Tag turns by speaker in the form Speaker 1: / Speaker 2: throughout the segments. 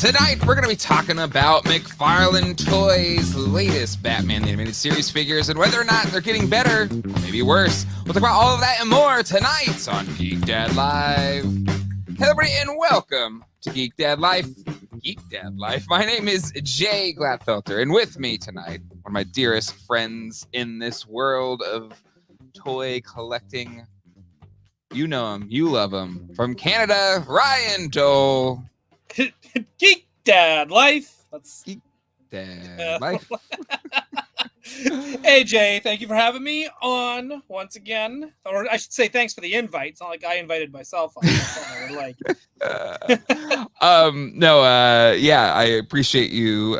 Speaker 1: Tonight, we're going to be talking about McFarlane Toys' latest Batman the Animated Series figures and whether or not they're getting better, or maybe worse. We'll talk about all of that and more tonight on Geek Dad Live. Hello, everybody, and welcome to Geek Dad Life. Geek Dad Life. My name is Jay Gladfelter, and with me tonight, one of my dearest friends in this world of toy collecting. You know him, you love him. From Canada, Ryan Doell.
Speaker 2: Geek Dad Life.
Speaker 1: Geek Dad Life.
Speaker 2: Hey Jay, thank you for having me on once again. Or I should say thanks for the invite. It's not like I invited myself on.
Speaker 1: Yeah, I appreciate you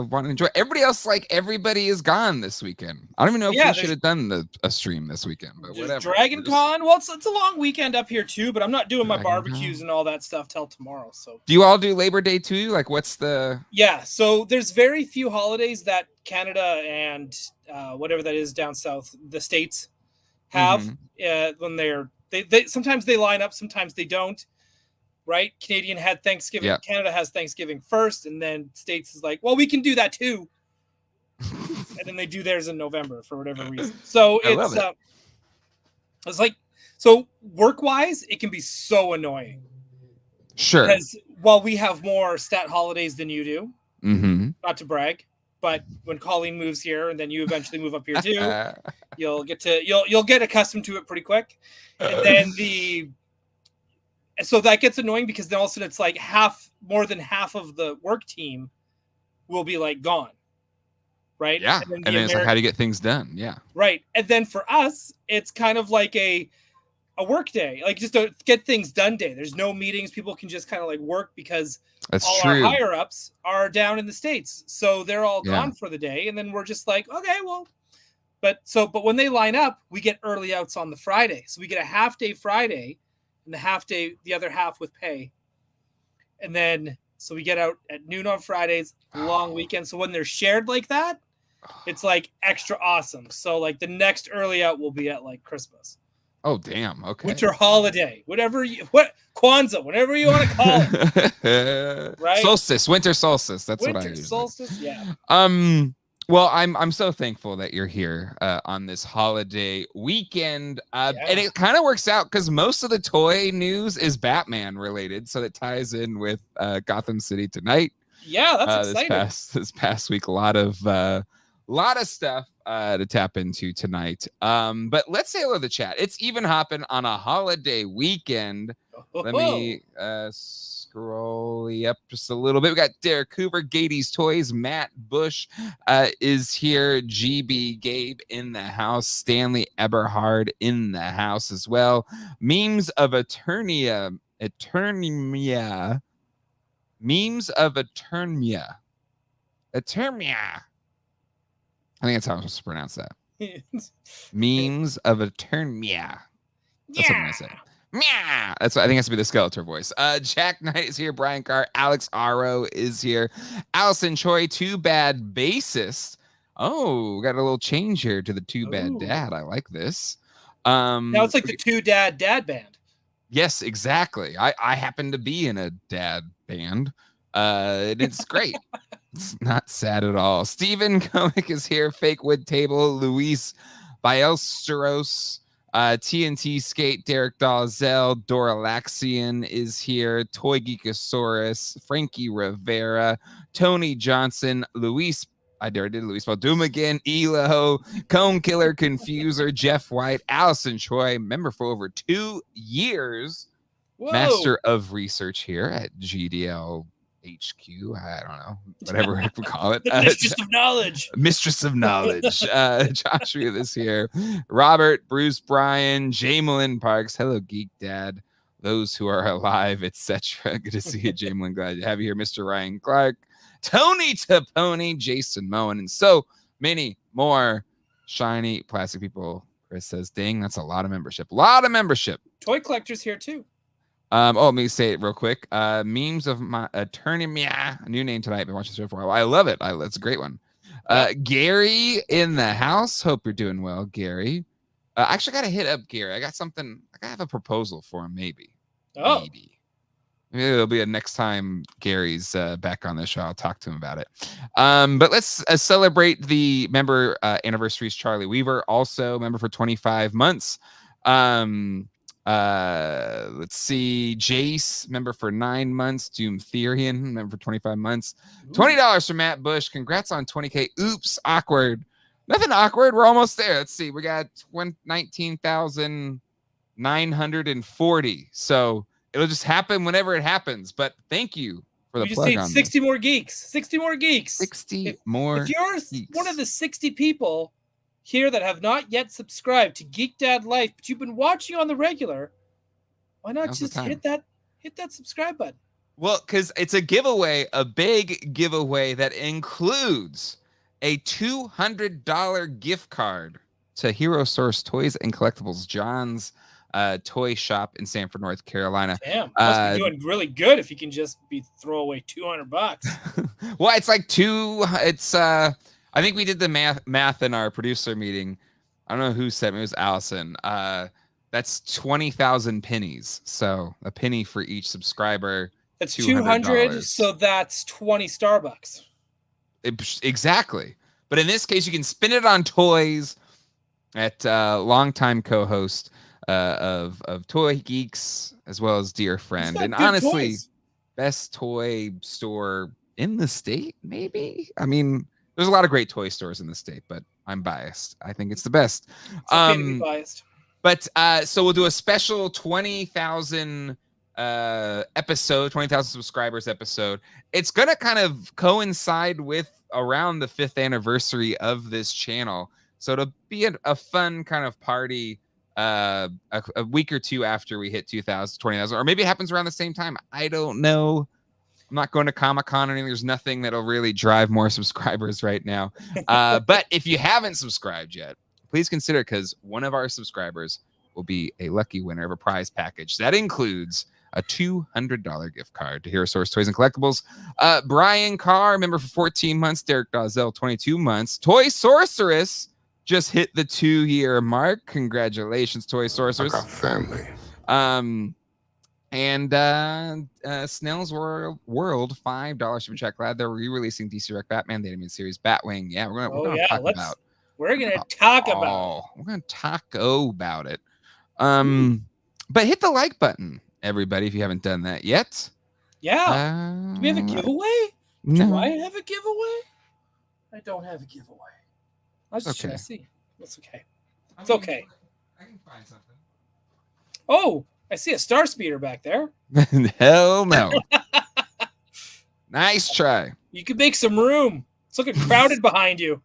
Speaker 1: wanting to enjoy. Everybody else, everybody is gone this weekend. I don't even know if we should have done a stream this weekend, but whatever.
Speaker 2: Dragon Con. Well, it's a long weekend up here too, but I'm not doing my barbecues and all that stuff till tomorrow. So
Speaker 1: do you all do Labor Day too? What's the?
Speaker 2: Yeah, so there's very few holidays that Canada and whatever that is down south, the States have when they sometimes they line up, sometimes they don't. Right? Canadian had Thanksgiving. Yeah. Canada has Thanksgiving first, and then States is like, well, we can do that too. And then they do theirs in November for whatever reason. So it's like, so work-wise, it can be so annoying.
Speaker 1: Sure.
Speaker 2: Because while we have more stat holidays than you do, not to brag, but when Colleen moves here and then you eventually move up here too, you'll get accustomed to it pretty quick. And then so that gets annoying because then all of a sudden it's like more than half of the work team will be gone. Right.
Speaker 1: Yeah. And then it's how do you get things done? Yeah.
Speaker 2: Right. And then for us, it's kind of like a work day, just a get things done day. There's no meetings. People can just kind of work because our higher ups are down in the States. So they're all gone for the day. And then we're just like, okay, well, but when they line up, we get early outs on the Friday. So we get a half day Friday and the other half with pay. And then, so we get out at noon on Fridays, long weekend. So when they're shared like that, it's extra awesome. So the next early out will be at Christmas.
Speaker 1: Oh, damn. Okay.
Speaker 2: Winter holiday, Kwanzaa, whatever you want to call it. Right?
Speaker 1: Solstice, winter solstice. That's
Speaker 2: winter
Speaker 1: what I use.
Speaker 2: Solstice, yeah.
Speaker 1: Well, I'm so thankful that you're here on this holiday weekend. And it kind of works out because most of the toy news is Batman related. So it ties in with Gotham City Tonight.
Speaker 2: Yeah, that's exciting.
Speaker 1: This past week, a lot of stuff to tap into tonight. But let's say hello to the chat. It's even hopping on a holiday weekend. Let me scroll up just a little bit. We got Derek Hoover, Gady's Toys, Matt Bush is here, GB Gabe in the house, Stanley Eberhard in the house as well. Memes of Eternia. Memes of Eternia. I think that's how I'm supposed to pronounce that. Memes of Eternia. That's what I'm gonna say. Meow. I think it has to be the Skeletor voice. Jack Knight is here. Brian Carr. Alex Aro is here. Allison Choi, Too Bad Bassist. Oh, got a little change here to the Too Bad Dad. I like this.
Speaker 2: Now it's like the Two Dad band.
Speaker 1: Yes, exactly. I happen to be in a dad band. And it's great. It's not sad at all. Steven Koenig is here. Fake Wood Table. Luis Bielsteros. TNT Skate, Derek Dalzell, Dora Laxian is here, Toy Geekosaurus, Frankie Rivera, Tony Johnson, Luis Baldumagan, Elo, Cone Killer Confuser, Jeff White, Allison Choi, member for over 2 years, Master of Research here at GDL HQ, I don't know, whatever we call it.
Speaker 2: Mistress of Knowledge.
Speaker 1: Mistress of Knowledge. Joshua this here. Robert, Bruce, Brian, Jamelin Parks. Hello, Geek Dad. Those who are alive, etc. Good to see you, Jamelin. Glad to have you here, Mr. Ryan Clark. Tony Taponi, Jason Moen, and so many more shiny plastic people. Chris says, dang, that's a lot of membership.
Speaker 2: Toy collectors here, too.
Speaker 1: Let me say it real quick. Memes of my attorney, a new name tonight. Been watching the show for a while. I love it. It's a great one. Gary in the house. Hope you're doing well, Gary. Actually, got to hit up Gary. I got something. I have a proposal for him, maybe.
Speaker 2: Oh.
Speaker 1: Maybe. Maybe it'll be a next time Gary's back on the show. I'll talk to him about it. But let's celebrate the member anniversaries. Charlie Weaver, also member for 25 months. Let's see. Jace, member for 9 months. Doom Therian, member for 25 months. $20 from Matt Bush. Congrats on 20K. Oops, awkward. Nothing awkward. We're almost there. Let's see. We got 19,940. So it'll just happen whenever it happens. But thank you for the plug on this.
Speaker 2: 60 more geeks. 60 more geeks.
Speaker 1: 60 more.
Speaker 2: If you're one of the 60 people here that have not yet subscribed to Geek Dad Life, but you've been watching on the regular, why not just hit that subscribe button?
Speaker 1: Well, because it's a giveaway, a big giveaway that includes a $200 gift card to Hero Source Toys and Collectibles, John's toy shop in Sanford, North Carolina.
Speaker 2: Damn, must be doing really good if you can just throw away $200.
Speaker 1: Well, it's like I think we did the math in our producer meeting. I don't know who said it. It was Allison. That's 20,000 pennies. So a penny for each subscriber.
Speaker 2: That's $200. So that's 20 Starbucks.
Speaker 1: Exactly. But in this case, you can spend it on toys at longtime co-host of Toy Geeks, as well as dear friend. And honestly, best toy store in the state, maybe? I mean, there's a lot of great toy stores in the state, but I'm biased. I think it's the best.
Speaker 2: It's okay to be biased.
Speaker 1: But so we'll do a special 20,000 episode, 20,000 subscribers episode. It's going to kind of coincide with around the 5th anniversary of this channel. So it'll be a fun kind of party a week or two after we hit 20,000, or maybe it happens around the same time. I don't know. I'm not going to Comic-Con or anything. There's nothing that'll really drive more subscribers right now. But if you haven't subscribed yet, please consider, because one of our subscribers will be a lucky winner of a prize package. That includes a $200 gift card to Hero Source Toys and Collectibles. Brian Carr, member for 14 months. Derek Dozell, 22 months. Toy Sorceress just hit the 2-year mark. Congratulations, Toy Sorceress.
Speaker 3: I got family.
Speaker 1: And Snell's World, $5 super chat. Glad they're re-releasing DC Direct Batman, the animated series Batwing. Yeah, we're gonna talk about.
Speaker 2: We're gonna talk about.
Speaker 1: We're gonna talk about it. But hit the like button, everybody, if you haven't done that yet.
Speaker 2: Yeah. Do we have a giveaway?
Speaker 1: No.
Speaker 2: Do I have a giveaway? I don't have a giveaway. I was just trying to see. It's okay. It's okay.
Speaker 1: I can find something.
Speaker 2: Oh, I see a star speeder back there.
Speaker 1: Hell no. Nice try.
Speaker 2: You could make some room. It's looking crowded behind you.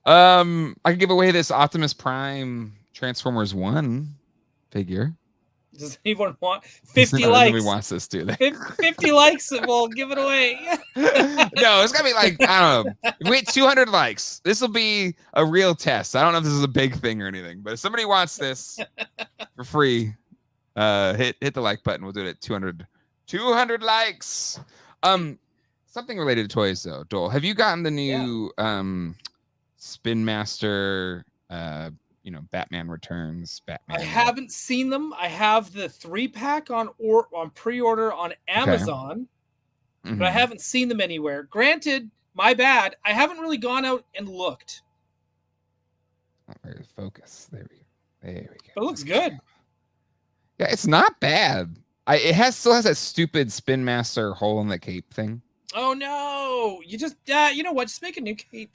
Speaker 1: I can give away this Optimus Prime Transformers 1 figure.
Speaker 2: Does anyone want 50 likes?
Speaker 1: Nobody wants this, do they?
Speaker 2: 50 likes and we'll give it away.
Speaker 1: No, it's gonna be like, I don't know. If we hit 200 likes, this will be a real test. I don't know if this is a big thing or anything, but if somebody wants this for free, hit the like button. We'll do it at 200 likes. Something related to toys though. Doel, have you gotten the new Spin Master Batman Returns, Batman?
Speaker 2: I haven't seen them. I have the 3-pack on pre-order on Amazon, but I haven't seen them anywhere. Granted, my bad. I haven't really gone out and looked.
Speaker 1: Not very focused. There we go.
Speaker 2: But it looks good.
Speaker 1: Yeah, it's not bad. It still has that stupid Spin Master hole in the cape thing.
Speaker 2: Oh no! You just you know what? Just make a new cape.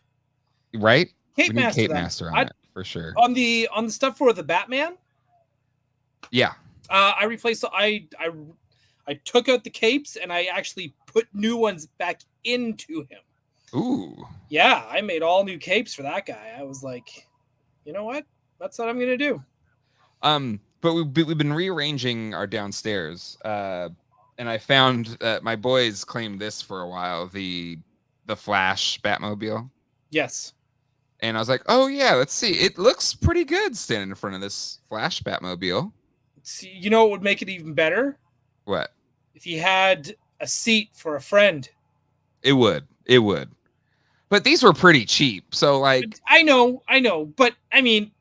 Speaker 1: Right?
Speaker 2: Cape
Speaker 1: Master on it. For sure.
Speaker 2: On the stuff for the Batman.
Speaker 1: Yeah.
Speaker 2: I replaced. I took out the capes and I actually put new ones back into him.
Speaker 1: Ooh.
Speaker 2: Yeah, I made all new capes for that guy. I was like, you know what? That's what I'm gonna do.
Speaker 1: But we've been rearranging our downstairs. And I found that my boys claimed this for a while, the Flash Batmobile.
Speaker 2: Yes.
Speaker 1: And I was like, oh, yeah, let's see. It looks pretty good standing in front of this Flash Batmobile.
Speaker 2: See, you know what would make it even better?
Speaker 1: What?
Speaker 2: If you had a seat for a friend.
Speaker 1: It would. But these were pretty cheap. So, like...
Speaker 2: I know. But, I mean,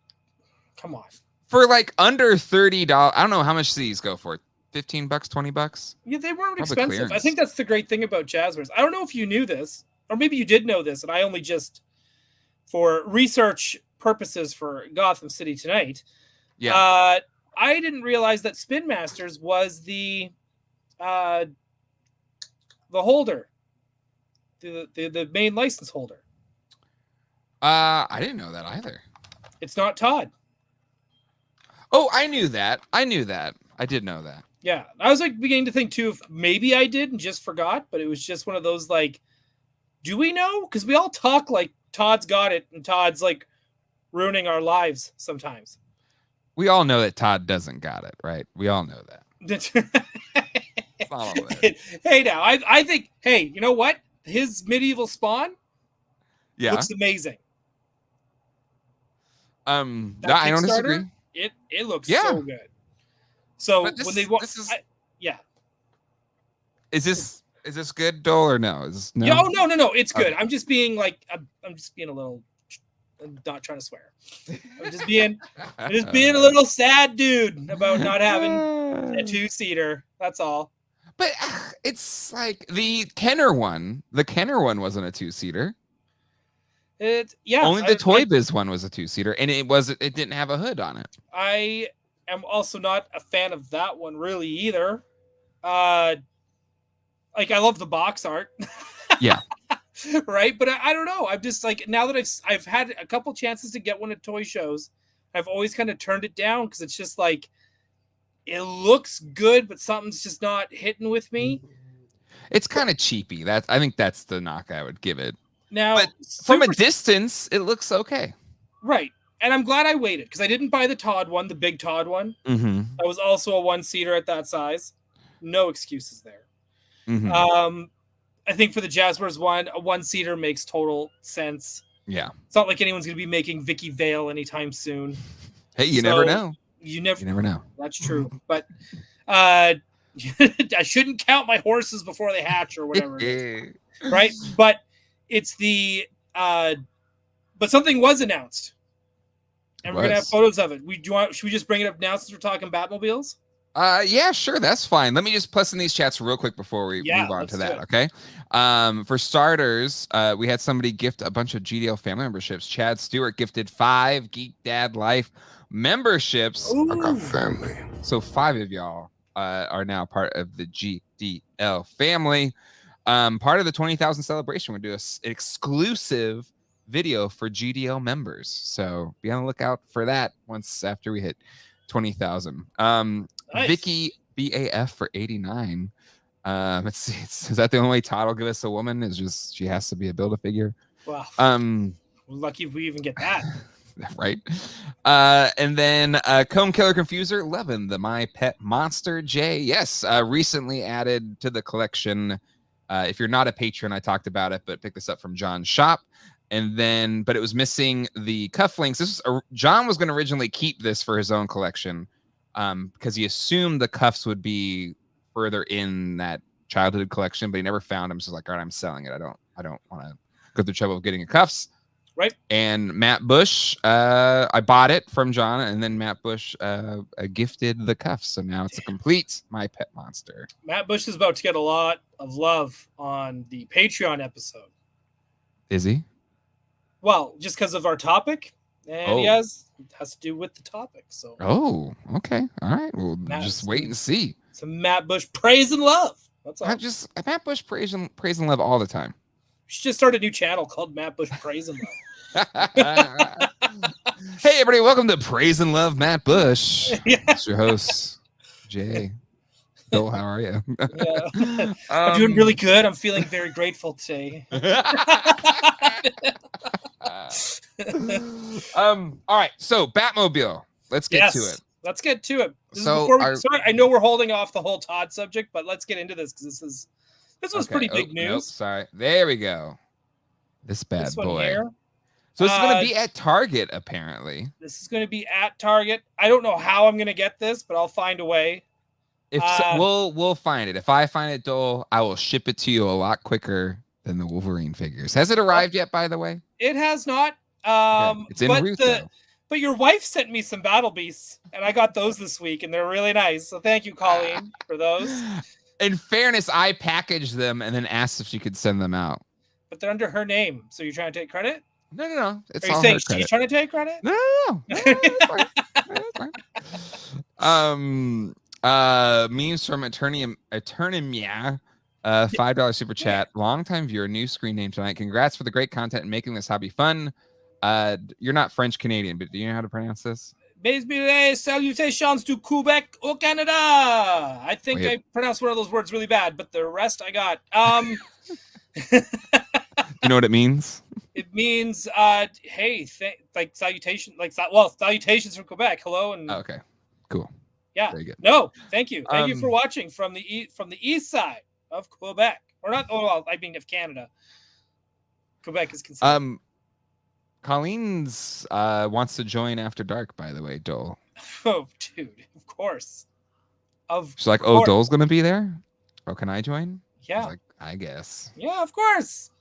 Speaker 2: come on.
Speaker 1: For, like, under $30... I don't know how much these go for. $15, $20.
Speaker 2: Yeah, they weren't
Speaker 1: Probably
Speaker 2: expensive.
Speaker 1: clearance.
Speaker 2: I think that's the great thing about Jazzwares. I don't know if you knew this, or maybe you did know this, and I only just, for research purposes for Gotham City Tonight, I didn't realize that Spin Masters was the holder, the main license holder.
Speaker 1: I didn't know that either.
Speaker 2: It's not Todd.
Speaker 1: Oh, I knew that. I did know that.
Speaker 2: Yeah, I was like beginning to think too if maybe I did and just forgot, but it was just one of those like, do we know? Because we all talk like Todd's got it and Todd's like ruining our lives sometimes.
Speaker 1: We all know that Todd doesn't got it, right? We all know that.
Speaker 2: Hey, now I think. Hey, you know what? His medieval spawn, looks amazing.
Speaker 1: I don't disagree.
Speaker 2: It looks so good. So when they want, is
Speaker 1: this good, Doel, or no? Is no?
Speaker 2: Yeah, no, it's good. I'm just being like I'm just being a little. I'm not trying to swear. I'm just being a little sad dude about not having a 2-seater. That's all.
Speaker 1: But it's like the Kenner one. The Kenner one wasn't a 2-seater. Only the Toy Biz one was a 2-seater, and it didn't have a hood on it.
Speaker 2: I am also not a fan of that one really either. Like I love the box art.
Speaker 1: Yeah.
Speaker 2: Right, but I don't know. I'm just like, now that I've had a couple chances to get one at toy shows, I've always kind of turned it down because it's just like it looks good, but something's just not hitting with me.
Speaker 1: It's kind of cheapy. I think that's the knock I would give it.
Speaker 2: Now,
Speaker 1: but from a distance, it looks okay.
Speaker 2: Right, and I'm glad I waited because I didn't buy the Todd one, the big Todd one.
Speaker 1: Mm-hmm.
Speaker 2: That was also a 1-seater at that size. No excuses there.
Speaker 1: Mm-hmm.
Speaker 2: I think for the Jazzwares one, a 1-seater makes total sense.
Speaker 1: Yeah.
Speaker 2: It's not like anyone's going to be making Vicky Vale anytime soon.
Speaker 1: Hey, you never know.
Speaker 2: You never
Speaker 1: know.
Speaker 2: That's true. But I shouldn't count my horses before they hatch or whatever it is. Right? But it's the but something was announced. And we're going to have photos of it. Should we just bring it up now since we're talking Batmobiles?
Speaker 1: Yeah, sure, that's fine. Let me just plus in these chats real quick before we move on to that, okay? For starters, we had somebody gift a bunch of GDL family memberships. Chad Stewart gifted 5 Geek Dad Life memberships.
Speaker 3: I got family.
Speaker 1: So 5 of y'all are now part of the GDL family. Part of the 20,000 celebration, we're going to do an exclusive video for GDL members. So be on the lookout for that once after we hit 20,000. Nice. Vicky BAF for 89. Let's see. Is that the only way Todd will give us a woman? Is just she has to be a Build-A-Figure?
Speaker 2: Wow. We're lucky if we even get that.
Speaker 1: Right. And then Comb Killer Confuser 11, the My Pet Monster J. Yes, recently added to the collection. If you're not a patron, I talked about it, but pick this up from John's shop. And then, but it was missing the cufflinks. John was going to originally keep this for his own collection. Because he assumed the cuffs would be further in that childhood collection, but he never found them. So like, all right, I'm selling it. I don't want to go through the trouble of getting a cuffs.
Speaker 2: Right.
Speaker 1: And Matt Bush, I bought it from John, and then Matt Bush gifted the cuffs. So now it's a complete My Pet Monster.
Speaker 2: Matt Bush is about to get a lot of love on the Patreon episode.
Speaker 1: Is he?
Speaker 2: Well, just because of our topic. And it has to do with the topic. So.
Speaker 1: Oh, okay. All right. We'll just wait and see.
Speaker 2: Some Matt Bush praise and love. That's all.
Speaker 1: Matt Bush praise and love all the time.
Speaker 2: We should just start a new channel called Matt Bush Praise and Love.
Speaker 1: Hey, everybody. Welcome to Praise and Love Matt Bush. It's your host, Jay. Bill, how are you?
Speaker 2: I'm doing really good. I'm feeling very grateful today.
Speaker 1: All right, so Batmobile. Let's get to it.
Speaker 2: Let's get to it. Sorry, I know we're holding off the whole Todd subject, but let's get into this because this was pretty big news.
Speaker 1: Nope, sorry. There we go. This bad boy.
Speaker 2: Here.
Speaker 1: So it's going to be at Target, apparently.
Speaker 2: This is going to be at Target. I don't know how I'm going to get this, but I'll find a way.
Speaker 1: We'll find it. If I find it, Doel, I will ship it to you a lot quicker than the Wolverine figures. Has it arrived yet, by the way?
Speaker 2: It has not.
Speaker 1: It's en route, though.
Speaker 2: But your wife sent me some Battle Beasts, and I got those this week, and they're really nice. So thank you, Colleen, for those.
Speaker 1: In fairness, I packaged them and then asked if she could send them out.
Speaker 2: But they're under her name, so you're trying to take credit?
Speaker 1: No.
Speaker 2: Are you saying she's trying to take credit?
Speaker 1: No. It's fine. Memes from Eternimia, $5 super chat. Longtime viewer, new screen name tonight. Congrats for the great content and making this hobby fun. You're not French Canadian, but do you know how to pronounce this?
Speaker 2: Salutations to Quebec au Canada. I think I pronounced one of those words really bad, but the rest I got.
Speaker 1: You know what it means?
Speaker 2: It means hey, like salutation, salutations from Quebec. Hello and
Speaker 1: okay, cool.
Speaker 2: Yeah.
Speaker 1: Very good.
Speaker 2: No, thank you. Thank you for watching from the east side of Quebec, or not. Oh, well, I mean, of Canada. Quebec is considered.
Speaker 1: Colleen's wants to join After Dark, by the way, Doel.
Speaker 2: Oh, dude, of course.
Speaker 1: She's like, oh, Doel's gonna be there. Oh, can I join?
Speaker 2: Yeah.
Speaker 1: Like, I guess.
Speaker 2: Yeah, of course.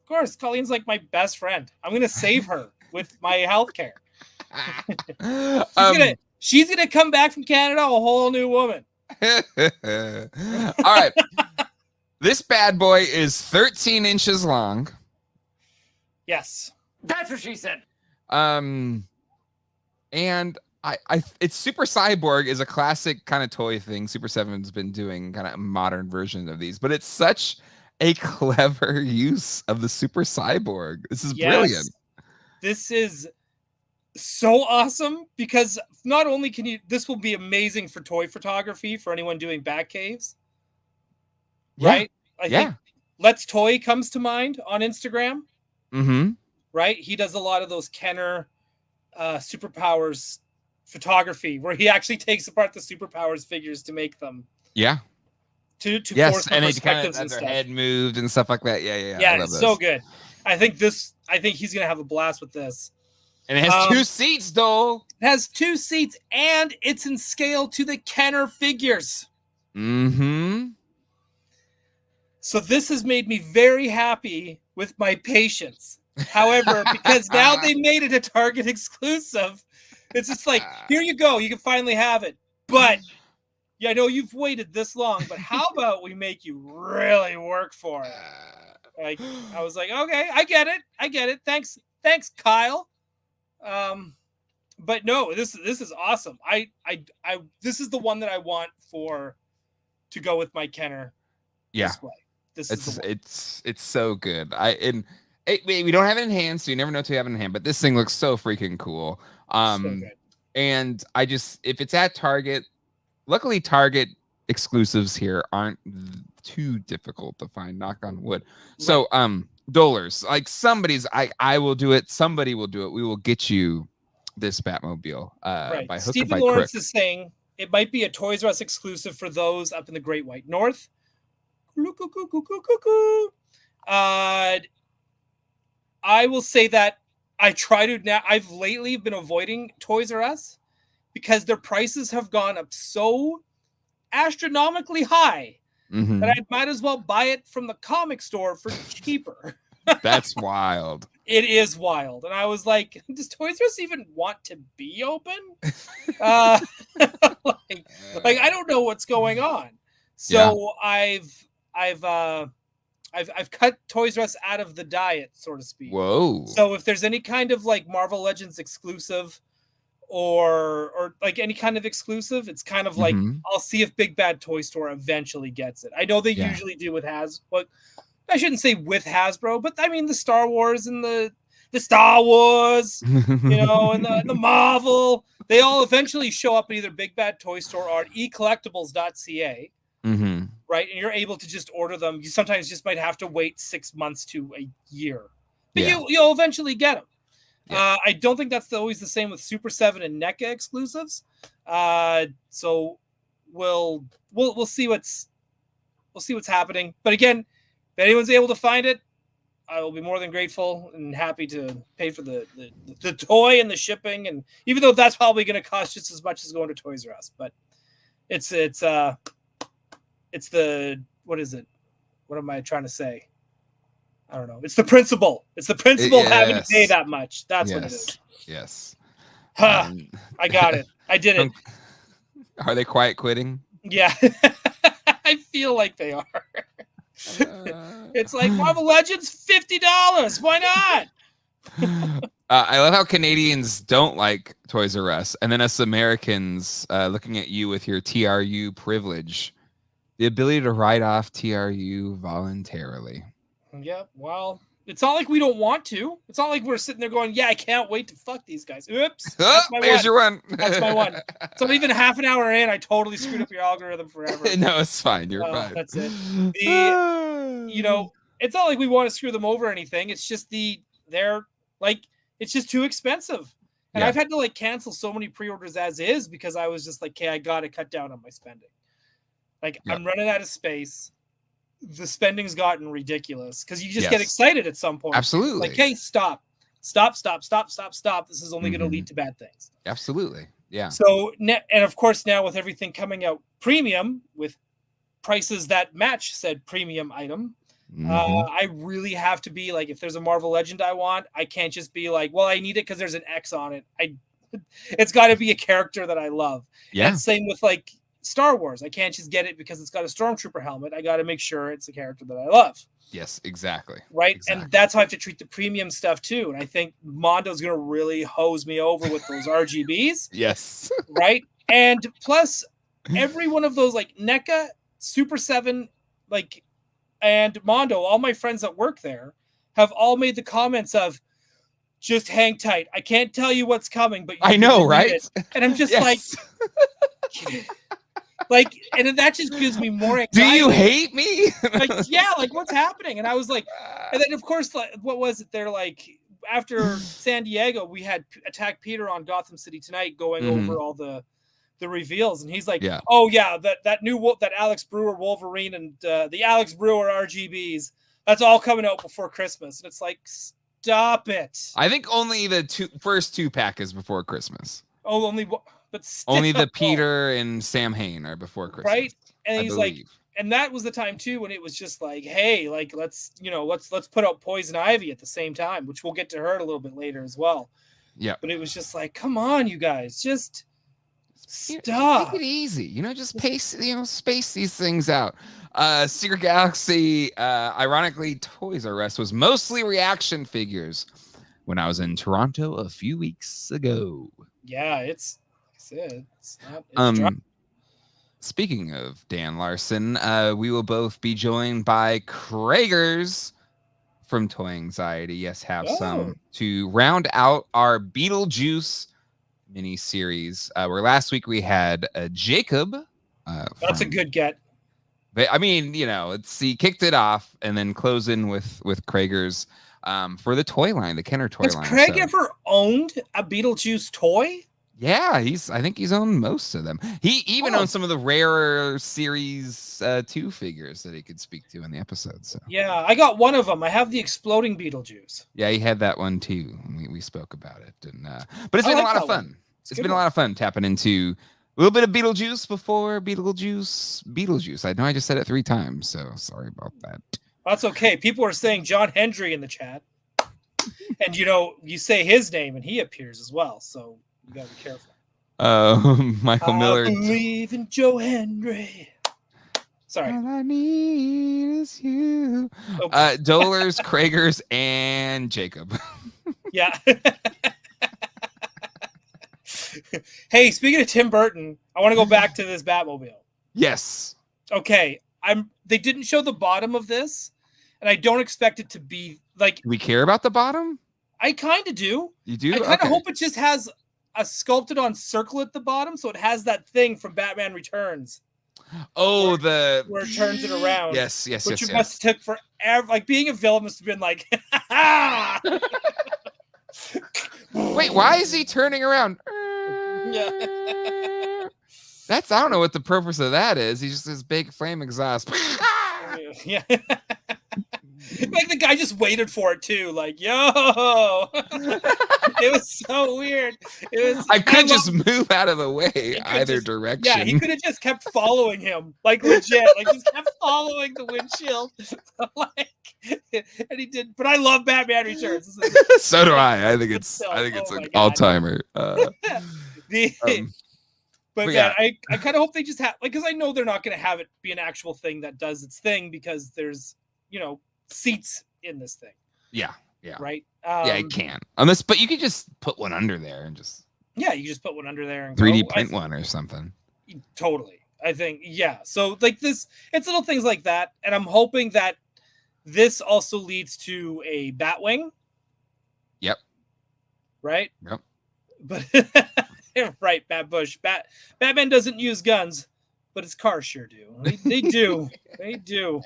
Speaker 2: Of course. Colleen's like my best friend. I'm gonna save her with my health care. She's gonna come back from Canada a whole new woman.
Speaker 1: All right. This bad boy is 13 inches long.
Speaker 2: Yes. That's what she said.
Speaker 1: And it's Super Cyborg is a classic kind of toy thing. Super 7's been doing kind of modern versions of these, but it's such a clever use of the Super Cyborg. This is brilliant.
Speaker 2: This is so awesome because not only can this will be amazing for toy photography for anyone doing bat caves. Right? I think Let's Toy comes to mind on Instagram.
Speaker 1: Mm-hmm.
Speaker 2: Right? He does a lot of those Kenner Superpowers photography where he actually takes apart the Superpowers figures to make them.
Speaker 1: Yeah.
Speaker 2: To force the
Speaker 1: and
Speaker 2: perspectives
Speaker 1: kind
Speaker 2: and
Speaker 1: of
Speaker 2: stuff.
Speaker 1: Their head moved and stuff like that. Yeah.
Speaker 2: Yeah, it's so good. I think he's gonna have a blast with this.
Speaker 1: And it has 2 seats, though.
Speaker 2: It has 2 seats, and it's in scale to the Kenner figures.
Speaker 1: Mm-hmm.
Speaker 2: So this has made me very happy with my patience. However, because now they made it a Target exclusive, it's just like, here you go. You can finally have it. But, I know you've waited this long, but how about we make you really work for it? Like, I was like, okay, I get it. Thanks, Kyle. But no, this is awesome. I this is the one that I want to go with my Kenner display.
Speaker 1: It's so good. We don't have it in hand, so you never know till you have it in hand. But this thing looks so freaking cool.
Speaker 2: So good.
Speaker 1: And if it's at Target, luckily Target exclusives here aren't too difficult to find. Knock on wood. Right. So Dollars, like I will do it. Somebody will do it. We will get you this Batmobile by hook
Speaker 2: Stephen
Speaker 1: or by
Speaker 2: Lawrence
Speaker 1: crook.
Speaker 2: is saying it might be a Toys R Us exclusive for those up in the Great White North. I will say that I've lately been avoiding Toys R Us because their prices have gone up so astronomically high that I might as well buy it from the comic store for cheaper.
Speaker 1: That's wild.
Speaker 2: It is wild. And I was like, does Toys R Us even want to be open? Like I don't know what's going on. So I've cut Toys R Us out of the diet, so to speak.
Speaker 1: Whoa.
Speaker 2: So if there's any kind of like Marvel Legends exclusive or like any kind of exclusive, it's kind of like I'll see if Big Bad Toy Store eventually gets it. I know they usually do with but I shouldn't say with Hasbro, but I mean the Star Wars and the Star Wars, and the Marvel, they all eventually show up at either Big Bad Toy Store or at ecollectibles.ca. Right, and you're able to just order them. You sometimes just might have to wait 6 months to a year, but you'll eventually get them. I don't think that's always the same with Super 7 and NECA exclusives. So we'll see what's happening. But again, if anyone's able to find it, I will be more than grateful and happy to pay for the toy and the shipping. And even though that's probably going to cost just as much as going to Toys R Us, but it's the, what is it? What am I trying to say? I don't know. It's the principle. It's the principle of having to pay that much. That's what it is.
Speaker 1: Yes.
Speaker 2: I got it. I did it.
Speaker 1: Are they quiet quitting?
Speaker 2: Yeah. I feel like they are. It's like Marvel Legends, $50. Why not?
Speaker 1: I love how Canadians don't like Toys R Us, and then us Americans looking at you with your TRU privilege, the ability to write off TRU voluntarily.
Speaker 2: Yeah, well, it's not like we don't want to. It's not like we're sitting there going, "Yeah, I can't wait to fuck these guys." Oops,
Speaker 1: there's your one.
Speaker 2: That's my one. So even half an hour in, I totally screwed up your algorithm forever.
Speaker 1: No, it's fine. You're fine.
Speaker 2: That's it. It's not like we want to screw them over or anything. It's just they're like, it's just too expensive. And I've had to like cancel so many pre-orders as is because I was just like, okay, I got to cut down on my spending. Like I'm running out of space. The spending's gotten ridiculous because you just get excited at some point.
Speaker 1: Absolutely.
Speaker 2: Like, hey, stop. This is only going to lead to bad things.
Speaker 1: Absolutely. Yeah.
Speaker 2: So, and of course, now with everything coming out premium with prices that match said premium item, I really have to be like, if there's a Marvel Legend I want, I can't just be like, well, I need it because there's an X on it. It's got to be a character that I love.
Speaker 1: Yeah.
Speaker 2: And same with like Star Wars. I can't just get it because it's got a Stormtrooper helmet. I got to make sure it's a character that I love.
Speaker 1: Yes, exactly.
Speaker 2: Right.
Speaker 1: Exactly.
Speaker 2: And that's how I have to treat the premium stuff too. And I think Mondo's going to really hose me over with those RGBs.
Speaker 1: Yes.
Speaker 2: Right. And plus every one of those like NECA, Super7, like, and Mondo, all my friends that work there have all made the comments of just hang tight. I can't tell you what's coming, but
Speaker 1: I know, right?
Speaker 2: And I'm just like, and that just gives me more anxiety.
Speaker 1: Do you hate me?
Speaker 2: Like, yeah, like what's happening? And I was like, and then of course, like, what was it? They're like, after San Diego, we had Attack Peter on Gotham City Tonight going over all the reveals, and he's like, oh yeah, that Alex Brewer Wolverine and the Alex Brewer RGBs, that's all coming out before Christmas. And it's like, stop it.
Speaker 1: I think only the first 2-pack is before Christmas.
Speaker 2: Oh, but still.
Speaker 1: Only the Peter and Sam Hain are before Christmas.
Speaker 2: Right? And he's like, and that was the time too when it was just like, hey, like let's put out Poison Ivy at the same time, which we'll get to her a little bit later as well. Yeah. But it was just like, come on, you guys, just stop.
Speaker 1: Take it easy, just space these things out. Secret Galaxy, ironically, Toys R Us was mostly reaction figures when I was in Toronto a few weeks ago.
Speaker 2: Yeah, it's not.
Speaker 1: Speaking of Dan Larson, we will both be joined by Krager's from Toy Anxiety. Yes, have some to round out our Beetlejuice mini series. Where last week we had Jacob.
Speaker 2: That's a good get.
Speaker 1: I mean, he kicked it off and then close in with Krager's for the toy line, the Kenner toy line.
Speaker 2: Has Craig ever owned a Beetlejuice toy?
Speaker 1: Yeah, I think he's owned most of them. He even owns some of the rarer series 2 figures that he could speak to in the episode. So
Speaker 2: yeah, I got one of them. I have the exploding Beetlejuice.
Speaker 1: Yeah, he had that one too. We spoke about it, and but it's been a lot of fun. It's been a lot of fun tapping into a little bit of Beetlejuice before Beetlejuice. I know I just said it 3 times, so sorry about that.
Speaker 2: That's okay. People are saying John Hendry in the chat, and you say his name and he appears as well. So. You gotta be careful.
Speaker 1: Michael Miller.
Speaker 2: I believe in Joe Hendry. Sorry.
Speaker 1: All I need is you. Dolers, Kragers, and Jacob.
Speaker 2: Yeah. Hey, speaking of Tim Burton, I want to go back to this Batmobile.
Speaker 1: Yes.
Speaker 2: Okay. They didn't show the bottom of this, and I don't expect it to be like.
Speaker 1: Do we care about the bottom?
Speaker 2: I kind of do.
Speaker 1: You do?
Speaker 2: I kind of hope it just has a sculpted on circle at the bottom, so it has that thing from Batman Returns.
Speaker 1: Oh,
Speaker 2: where it turns it around.
Speaker 1: Yes.
Speaker 2: Which it must have took forever. Like being a villain must have been like,
Speaker 1: wait, why is he turning around?
Speaker 2: Yeah.
Speaker 1: I don't know what the purpose of that is. He's just this big flame exhaust.
Speaker 2: Yeah. Like the guy just waited for it too. Like, yo, it was so weird.
Speaker 1: I could just move out of the way either direction.
Speaker 2: Yeah, he could have just kept following him, like legit. Like just kept following the windshield. Like and he did. But I love Batman Returns.
Speaker 1: So do I. I think it's an all-timer.
Speaker 2: But man, yeah. I kind of hope they just have, like, because I know they're not going to have it be an actual thing that does its thing, because there's, seats in this thing.
Speaker 1: Yeah.
Speaker 2: Right.
Speaker 1: Yeah, it can. But you could just put one under there and just.
Speaker 2: Yeah, you just put one under there and
Speaker 1: 3D print one or something.
Speaker 2: Totally. I think, yeah. So like this, it's little things like that. And I'm hoping that this also leads to a Batwing.
Speaker 1: Yep.
Speaker 2: Right?
Speaker 1: Yep.
Speaker 2: But right, Batman doesn't use guns, but his cars sure do. They do. They do.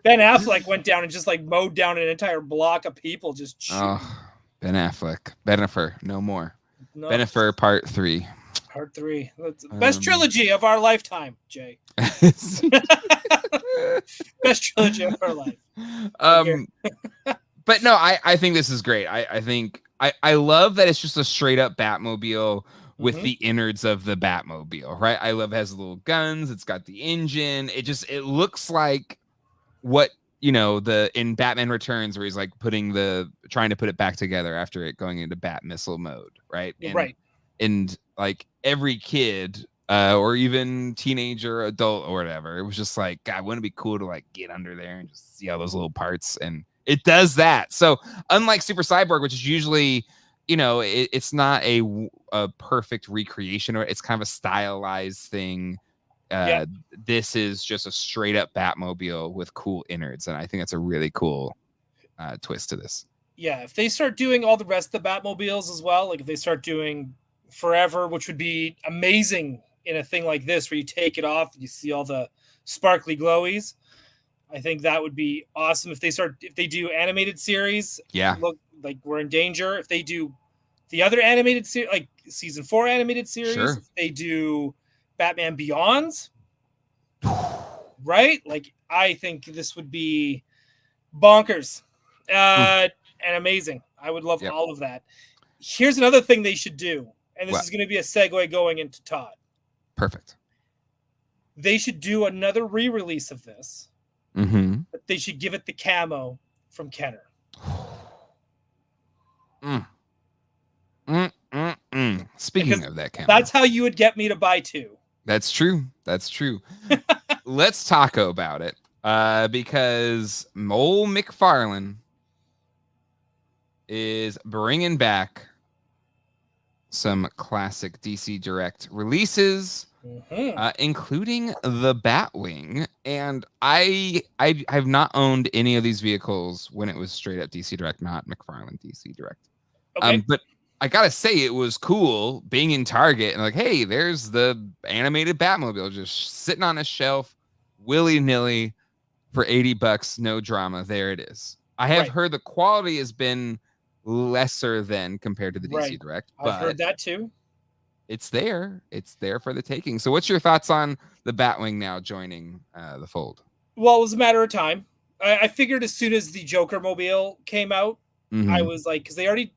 Speaker 2: Ben Affleck went down and just like mowed down an entire block of people just shooting.
Speaker 1: Oh, Ben Affleck. Benifer, no more. No. Benifer Part 3.
Speaker 2: Part 3. That's the best trilogy of our lifetime, Jay. Best trilogy of our life.
Speaker 1: But no, I think this is great. I think I love that it's just a straight up Batmobile with the innards of the Batmobile, right? I love it has little guns. It's got the engine. It looks like what, in Batman Returns, where he's like trying to put it back together after it going into Bat missile mode, right?
Speaker 2: Right.
Speaker 1: And like every kid or even teenager, adult or whatever, it was just like, God, wouldn't it be cool to like get under there and just see all those little parts? And it does that. So unlike Super Cyborg, which is usually, it's not a perfect recreation, or it's kind of a stylized thing. This is just a straight up Batmobile with cool innards, and I think that's a really cool twist to this.
Speaker 2: Yeah, if they start doing all the rest of the Batmobiles as well, like if they start doing Forever, which would be amazing in a thing like this, where you take it off and you see all the sparkly glowies. I think that would be awesome if they do animated series.
Speaker 1: Yeah,
Speaker 2: look like we're in danger. If they do the other animated series, like season 4 animated series,
Speaker 1: sure.
Speaker 2: If they do Batman Beyonds, right? Like, I think this would be bonkers and amazing. I would love all of that. Here's another thing they should do, and this is going to be a segue going into Todd.
Speaker 1: Perfect.
Speaker 2: They should do another re-release of this, but they should give it the camo from Kenner.
Speaker 1: Speaking of that camo,
Speaker 2: that's how you would get me to buy 2.
Speaker 1: That's true. Let's talk about it because old McFarlane is bringing back some classic DC Direct releases, including the Batwing. And I have not owned any of these vehicles when it was straight up DC Direct, not McFarlane DC Direct.
Speaker 2: Okay.
Speaker 1: But I gotta say, it was cool being in Target and like, hey, there's the animated Batmobile just sitting on a shelf, willy-nilly, for $80, no drama. There it is. I have heard the quality has been lesser than compared to the DC Direct, but
Speaker 2: I've heard that too.
Speaker 1: It's there. It's there for the taking. So what's your thoughts on the Batwing now joining the fold?
Speaker 2: Well, it was a matter of time. I figured as soon as the Joker Mobile came out, I was like, because they already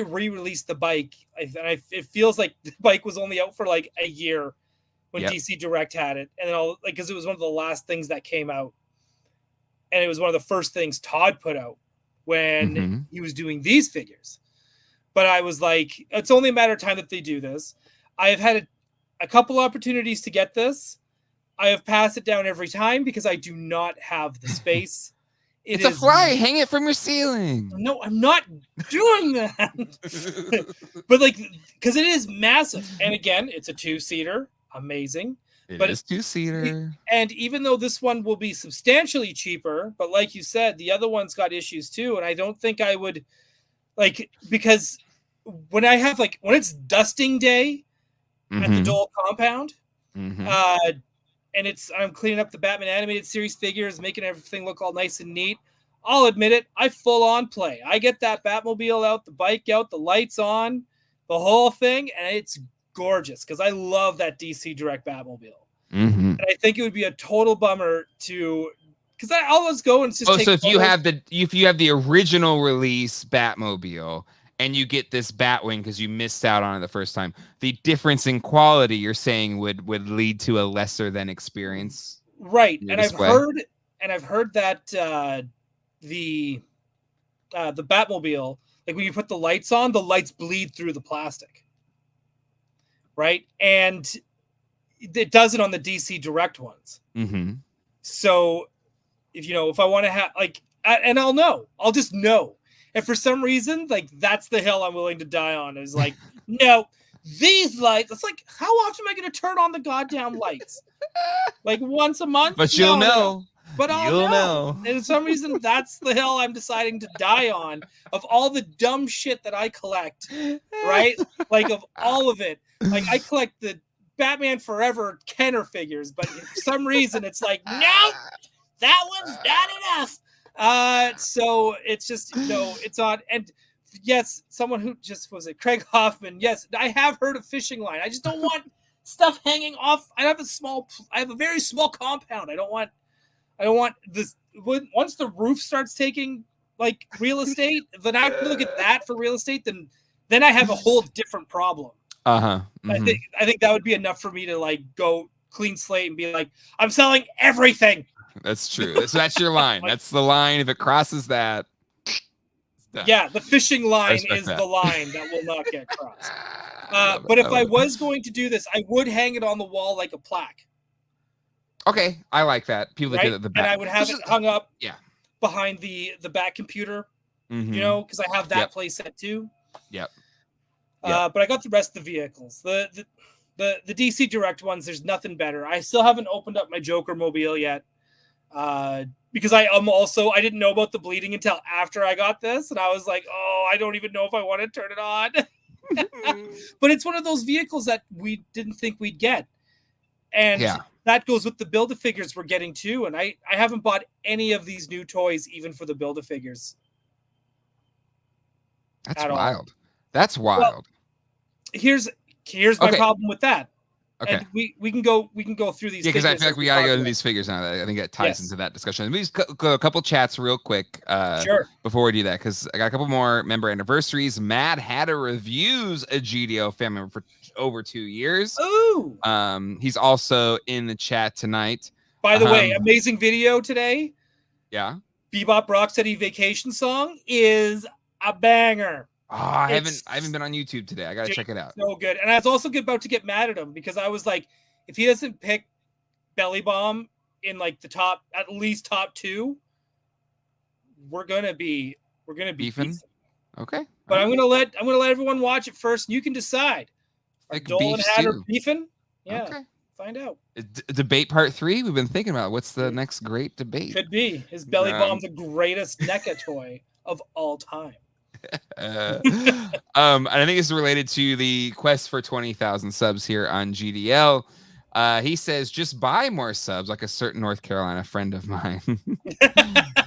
Speaker 2: re-released the bike, and it feels like the bike was only out for like a year when DC Direct had it, and then because it was one of the last things that came out, and it was one of the first things Todd put out when he was doing these figures. But I was like, it's only a matter of time that they do this. I have had a couple opportunities to get this. I have passed it down every time because I do not have the space.
Speaker 1: It's a fly. Hang it from your ceiling.
Speaker 2: No, I'm not doing that. But like, because it is massive. And again, it's a 2-seater. Amazing.
Speaker 1: It is 2-seater.
Speaker 2: And even though this one will be substantially cheaper, but like you said, the other one's got issues too. And I don't think I would because when it's dusting day at the Doell compound, and I'm cleaning up the Batman animated series figures, making everything look all nice and neat, I'll admit it, I full on play. I get that Batmobile out, the bike out, the lights on, the whole thing, and it's gorgeous because I love that DC Direct Batmobile. And I think it would be a total bummer because I always go and just take
Speaker 1: so if you have the original release Batmobile and you get this Batwing because you missed out on it the first time, the difference in quality you're saying would lead to a lesser than experience,
Speaker 2: right? And I've heard that the the Batmobile, like when you put the lights on, the lights bleed through the plastic, right? And it does it on the DC Direct ones.
Speaker 1: Mm-hmm.
Speaker 2: So if I want to have and I'll just know. And for some reason, like that's the hill I'm willing to die on. Is like, no, these lights. It's like, how often am I going to turn on the goddamn lights? Like once a month?
Speaker 1: But you'll know.
Speaker 2: But I'll know. And for some reason, that's the hill I'm deciding to die on of all the dumb shit that I collect, right? Like of all of it. Like I collect the Batman Forever Kenner figures, but for some reason it's like, no, that one's not enough. So it's just, it's on. And yes, someone who just was it, Craig Hoffman. Yes, I have heard of fishing line. I just don't want stuff hanging off. I have a very small compound. I don't want this. Once the roof starts taking like real estate, then I look at that for real estate. Then I have a whole different problem.
Speaker 1: Mm-hmm.
Speaker 2: I think that would be enough for me to like go clean slate and be like, I'm selling everything.
Speaker 1: That's true. So that's your line. That's the line. If it crosses that,
Speaker 2: yeah, the fishing line is the line that will not get crossed. But if I was going to do this, I would hang it on the wall like a plaque.
Speaker 1: Okay, I like that. People that get at the back,
Speaker 2: and I would have it hung up, behind the back computer, because I have that place set too.
Speaker 1: Yep.
Speaker 2: But I got the rest of the vehicles. The DC Direct ones, there's nothing better. I still haven't opened up my Joker mobile yet. Because I didn't know about the bleeding until after I got this, and I was like, oh, I don't even know if I want to turn it on. But it's one of those vehicles that we didn't think we'd get. And that goes with the Build-A-Figures we're getting too. And I haven't bought any of these new toys, even for the Build-A-Figures.
Speaker 1: That's wild. That's wild. Well,
Speaker 2: here's my problem with that.
Speaker 1: Okay.
Speaker 2: And we can go through these.
Speaker 1: Yeah, because I feel like we gotta go into these figures now. I think that ties into that discussion. Let me just go a couple chats real quick.
Speaker 2: Sure.
Speaker 1: Before we do that, because I got a couple more member anniversaries. Mad Hatter reviews a GDO family member for over 2 years.
Speaker 2: Ooh.
Speaker 1: He's also in the chat tonight.
Speaker 2: By the way, amazing video today.
Speaker 1: Yeah.
Speaker 2: Bebop Rocksteady Vacation Song is a banger.
Speaker 1: Oh, I haven't been on YouTube today. I gotta check it out.
Speaker 2: So good. And I was also about to get mad at him because I was like, if he doesn't pick Belly Bomb in like the at least top 2, we're gonna be beefing.
Speaker 1: Okay.
Speaker 2: But I'm gonna let everyone watch it first, and you can decide. Are Doel and Hatter beefing? Yeah. Okay. Find out.
Speaker 1: Debate part 3. We've been thinking about what's the next great debate.
Speaker 2: Could be. Is Belly Bomb the greatest NECA toy of all time?
Speaker 1: And I think it's related to the quest for 20,000 subs here on GDL. He says, just buy more subs, like a certain North Carolina friend of mine.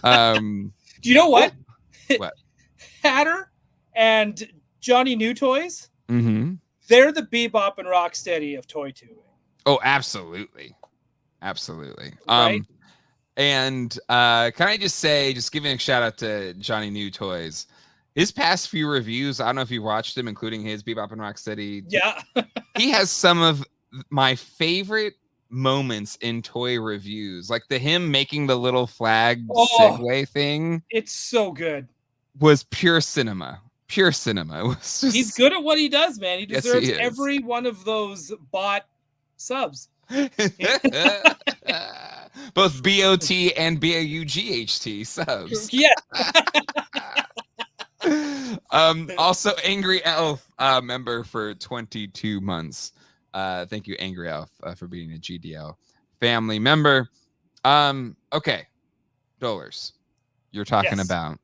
Speaker 2: Do you know what?
Speaker 1: What?
Speaker 2: Hatter and Johnny New Toys, they're the Bebop and Rocksteady of toy tubing.
Speaker 1: Oh, absolutely. Absolutely.
Speaker 2: Right?
Speaker 1: And can I just say, just giving a shout out to Johnny New Toys, his past few reviews, I don't know if you watched them, including his Bebop and Rocksteady.
Speaker 2: Yeah.
Speaker 1: He has some of my favorite moments in toy reviews, like him making the little flag segue thing.
Speaker 2: It's so good.
Speaker 1: Was pure cinema. Pure cinema. It was just...
Speaker 2: He's good at what he does, man. He deserves every one of those bot subs.
Speaker 1: Both BOT and BAUGHT subs.
Speaker 2: Yeah.
Speaker 1: Also Angry Elf member for 22 months. Thank you, Angry Elf, for being a GDL family member. Okay, Dollars, you're talking about.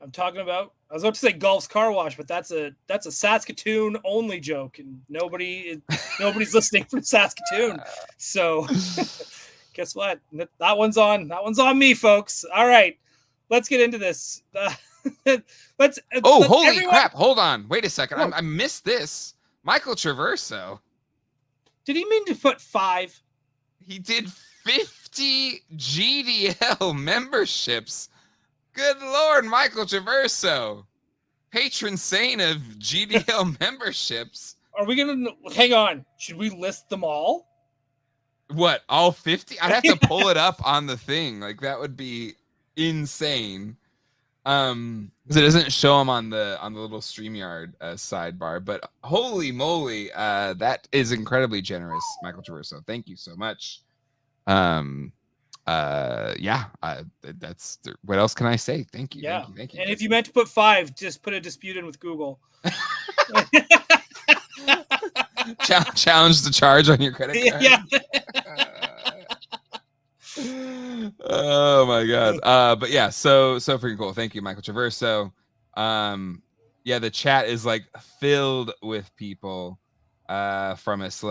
Speaker 2: I'm talking about. I was about to say Golf's Car Wash, but that's a Saskatoon only joke, and nobody's listening from Saskatoon. So guess what? That one's on me, folks. All right, let's get into this.
Speaker 1: Holy crap! Hold on, wait a second. I missed this. Michael Traverso.
Speaker 2: Did he mean to put 5?
Speaker 1: He did 50 GDL memberships. Good Lord, Michael Traverso, patron saint of GDL memberships.
Speaker 2: Are we gonna hang on? Should we list them all?
Speaker 1: What, all 50? I'd have to pull it up on the thing. Like that would be insane. Because it doesn't show them on the little StreamYard sidebar, but holy moly, that is incredibly generous, Michael Traverso. Thank you so much. Yeah, that's what else can I say? Thank you.
Speaker 2: Yeah.
Speaker 1: Thank you.
Speaker 2: And if you meant to put 5, just put a dispute in with Google.
Speaker 1: Challenge the charge on your credit card.
Speaker 2: Yeah.
Speaker 1: Oh my god. But yeah, so freaking cool. Thank you, Michael Traverso. Yeah, the chat is like filled with people from us.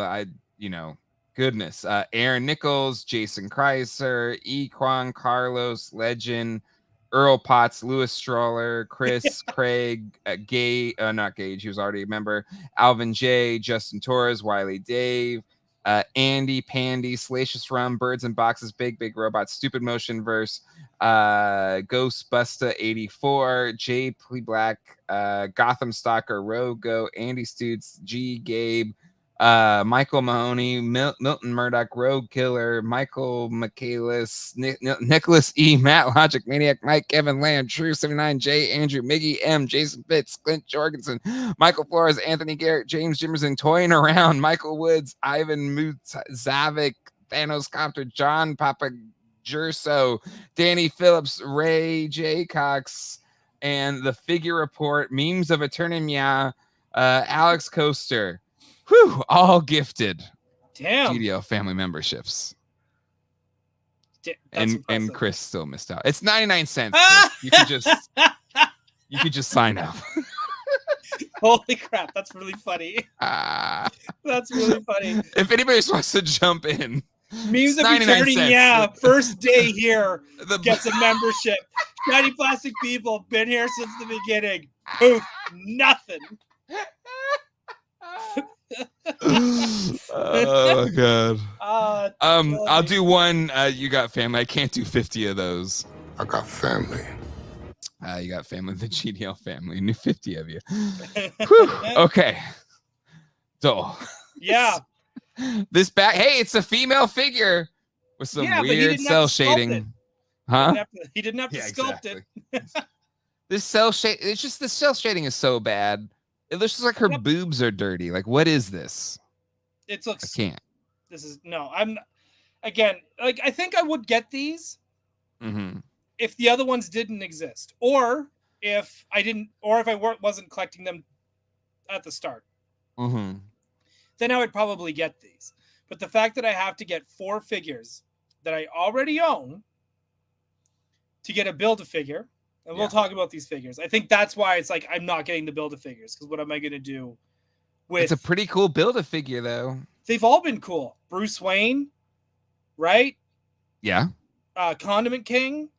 Speaker 1: Goodness. Aaron Nichols, Jason Kreiser, Equan, Carlos, Legend, Earl Potts, Lewis Stroller, Chris, Craig, not Gage, he was already a member, Alvin J, Justin Torres, Wiley Dave, Andy, Pandy, Salacious Rum, Birds and Boxes, Big Robot, Stupid Motion Verse, Ghostbuster 84, Jay Plea Black, Gotham Stalker, Rogo, Andy Stutes, G, Gabe, Michael Mahoney, Milton Murdoch, Rogue Killer, Michael Michaelis, Nicholas E, Matt Logic Maniac, Mike, Kevin Land, True 79J, Andrew, Miggy M, Jason Fitz, Clint Jorgensen, Michael Flores, Anthony Garrett, James Jimerson, Toying Around, Michael Woods, Ivan Zavik, Thanos Copter, John Papa Jerso, Danny Phillips, Ray J. Cox, and the Figure Report, Memes of Eternia, Alex Coaster. Whew, all gifted.
Speaker 2: Damn.
Speaker 1: GDL family memberships. And Chris still missed out. It's 99 cents. You could just sign up.
Speaker 2: Holy crap, that's really funny. That's really funny.
Speaker 1: If anybody just wants to jump in.
Speaker 2: Memes of Eternity, yeah. First day here gets a membership. Shiny Plastic People, been here since the beginning. Poof, nothing.
Speaker 1: Oh god. I'll do one. You got family. I can't do 50 of those.
Speaker 3: I got family.
Speaker 1: You got family. The GDL family. New 50 of you. Whew. Okay. So
Speaker 2: yeah.
Speaker 1: This back. Hey, it's a female figure with some weird cell shading. Huh?
Speaker 2: He didn't have to sculpt it.
Speaker 1: This cell shade. It's just the cell shading is so bad. It looks just like her boobs are dirty. Like, what is this?
Speaker 2: It looks.
Speaker 1: I can't.
Speaker 2: This is no. I'm again. Like, I think I would get these if the other ones didn't exist, or if I didn't, or if I wasn't collecting them at the start. Then I would probably get these. But the fact that I have to get 4 figures that I already own to get a Build-A-Figure. And we'll talk about these figures. I think that's why it's like I'm not getting the Build-A-Figures, because what am I going to do with...
Speaker 1: It's a pretty cool Build-A-Figure, though.
Speaker 2: They've all been cool. Bruce Wayne, right?
Speaker 1: Yeah.
Speaker 2: Condiment King,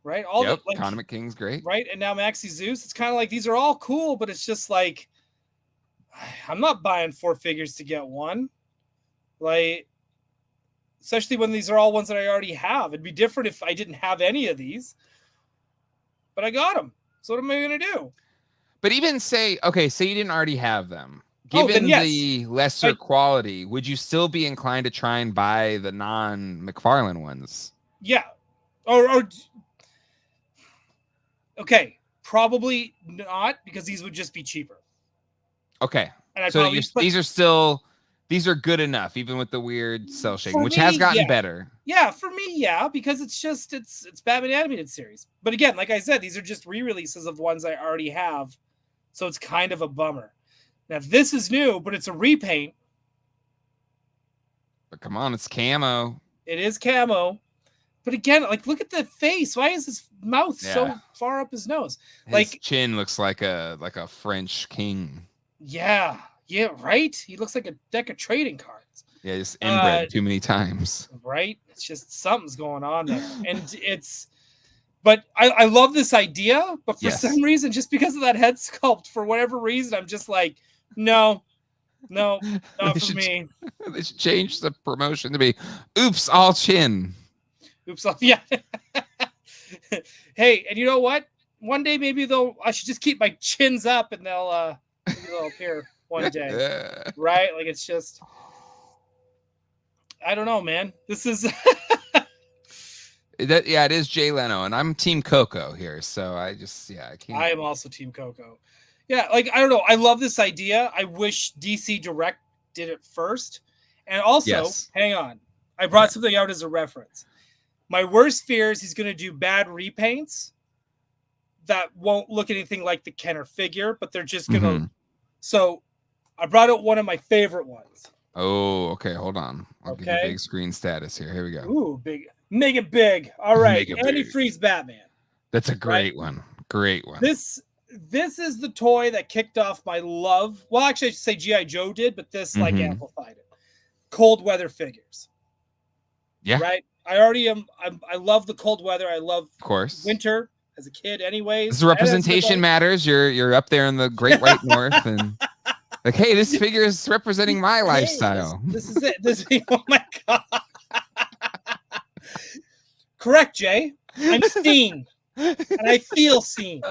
Speaker 2: right?
Speaker 1: Condiment King's great.
Speaker 2: Right? And now Maxi Zeus. It's kind of like these are all cool, but it's just like I'm not buying 4 figures to get one. Like, especially when these are all ones that I already have. It'd be different if I didn't have any of these. But I got them. So what am I going to do?
Speaker 1: But even say you didn't already have them. Given the lesser quality, would you still be inclined to try and buy the non-McFarlane ones? Yeah.
Speaker 2: Okay. Probably not, because these would just be cheaper.
Speaker 1: Okay. And so these are good enough, even with the weird cell shading, which has gotten better.
Speaker 2: Yeah, for me, because it's Batman animated series. But again, like I said, these are just re-releases of ones I already have, so it's kind of a bummer. Now this is new, but it's a repaint.
Speaker 1: But come on, it's camo.
Speaker 2: It is camo. But again, like, look at the face. Why is his mouth so far up his nose?
Speaker 1: His chin looks like a French king.
Speaker 2: Yeah. Yeah, right? He looks like a deck of trading cards.
Speaker 1: Yeah, just inbred too many times.
Speaker 2: Right? It's just something's going on there. But I love this idea, but for some reason, just because of that head sculpt, for whatever reason, I'm just like, no, not for me.
Speaker 1: They should change the promotion to be, oops, all chin.
Speaker 2: Oops, all, yeah. Hey, and you know what? One day maybe I should just keep my chins up and they'll appear one day. Right? Like, it's just, I don't know, man. This is
Speaker 1: Yeah, it is Jay Leno, and I'm Team Coco here, so I can't.
Speaker 2: I am also Team Coco. Yeah, like I don't know. I love this idea. I wish DC Direct did it first. And also, hang on. I brought something out as a reference. My worst fear is he's going to do bad repaints that won't look anything like the Kenner figure, but they're just going to. So I brought out one of my favorite ones.
Speaker 1: Oh, okay. Hold on. I'll give you big screen status here. Here we go.
Speaker 2: Ooh, big. Make it big. All right. Antifreeze Batman.
Speaker 1: That's a great one. Great one.
Speaker 2: This is the toy that kicked off my love. Well, actually, I should say G.I. Joe did, but this like amplified it. Cold weather figures.
Speaker 1: Yeah.
Speaker 2: Right? I already am. I love the cold weather. I love,
Speaker 1: of course,
Speaker 2: winter as a kid anyways.
Speaker 1: This representation matters. You're up there in the Great White North and like, hey, this figure is representing my lifestyle.
Speaker 2: This is it. Oh my God. Correct, Jay. I'm seen. And I feel seen.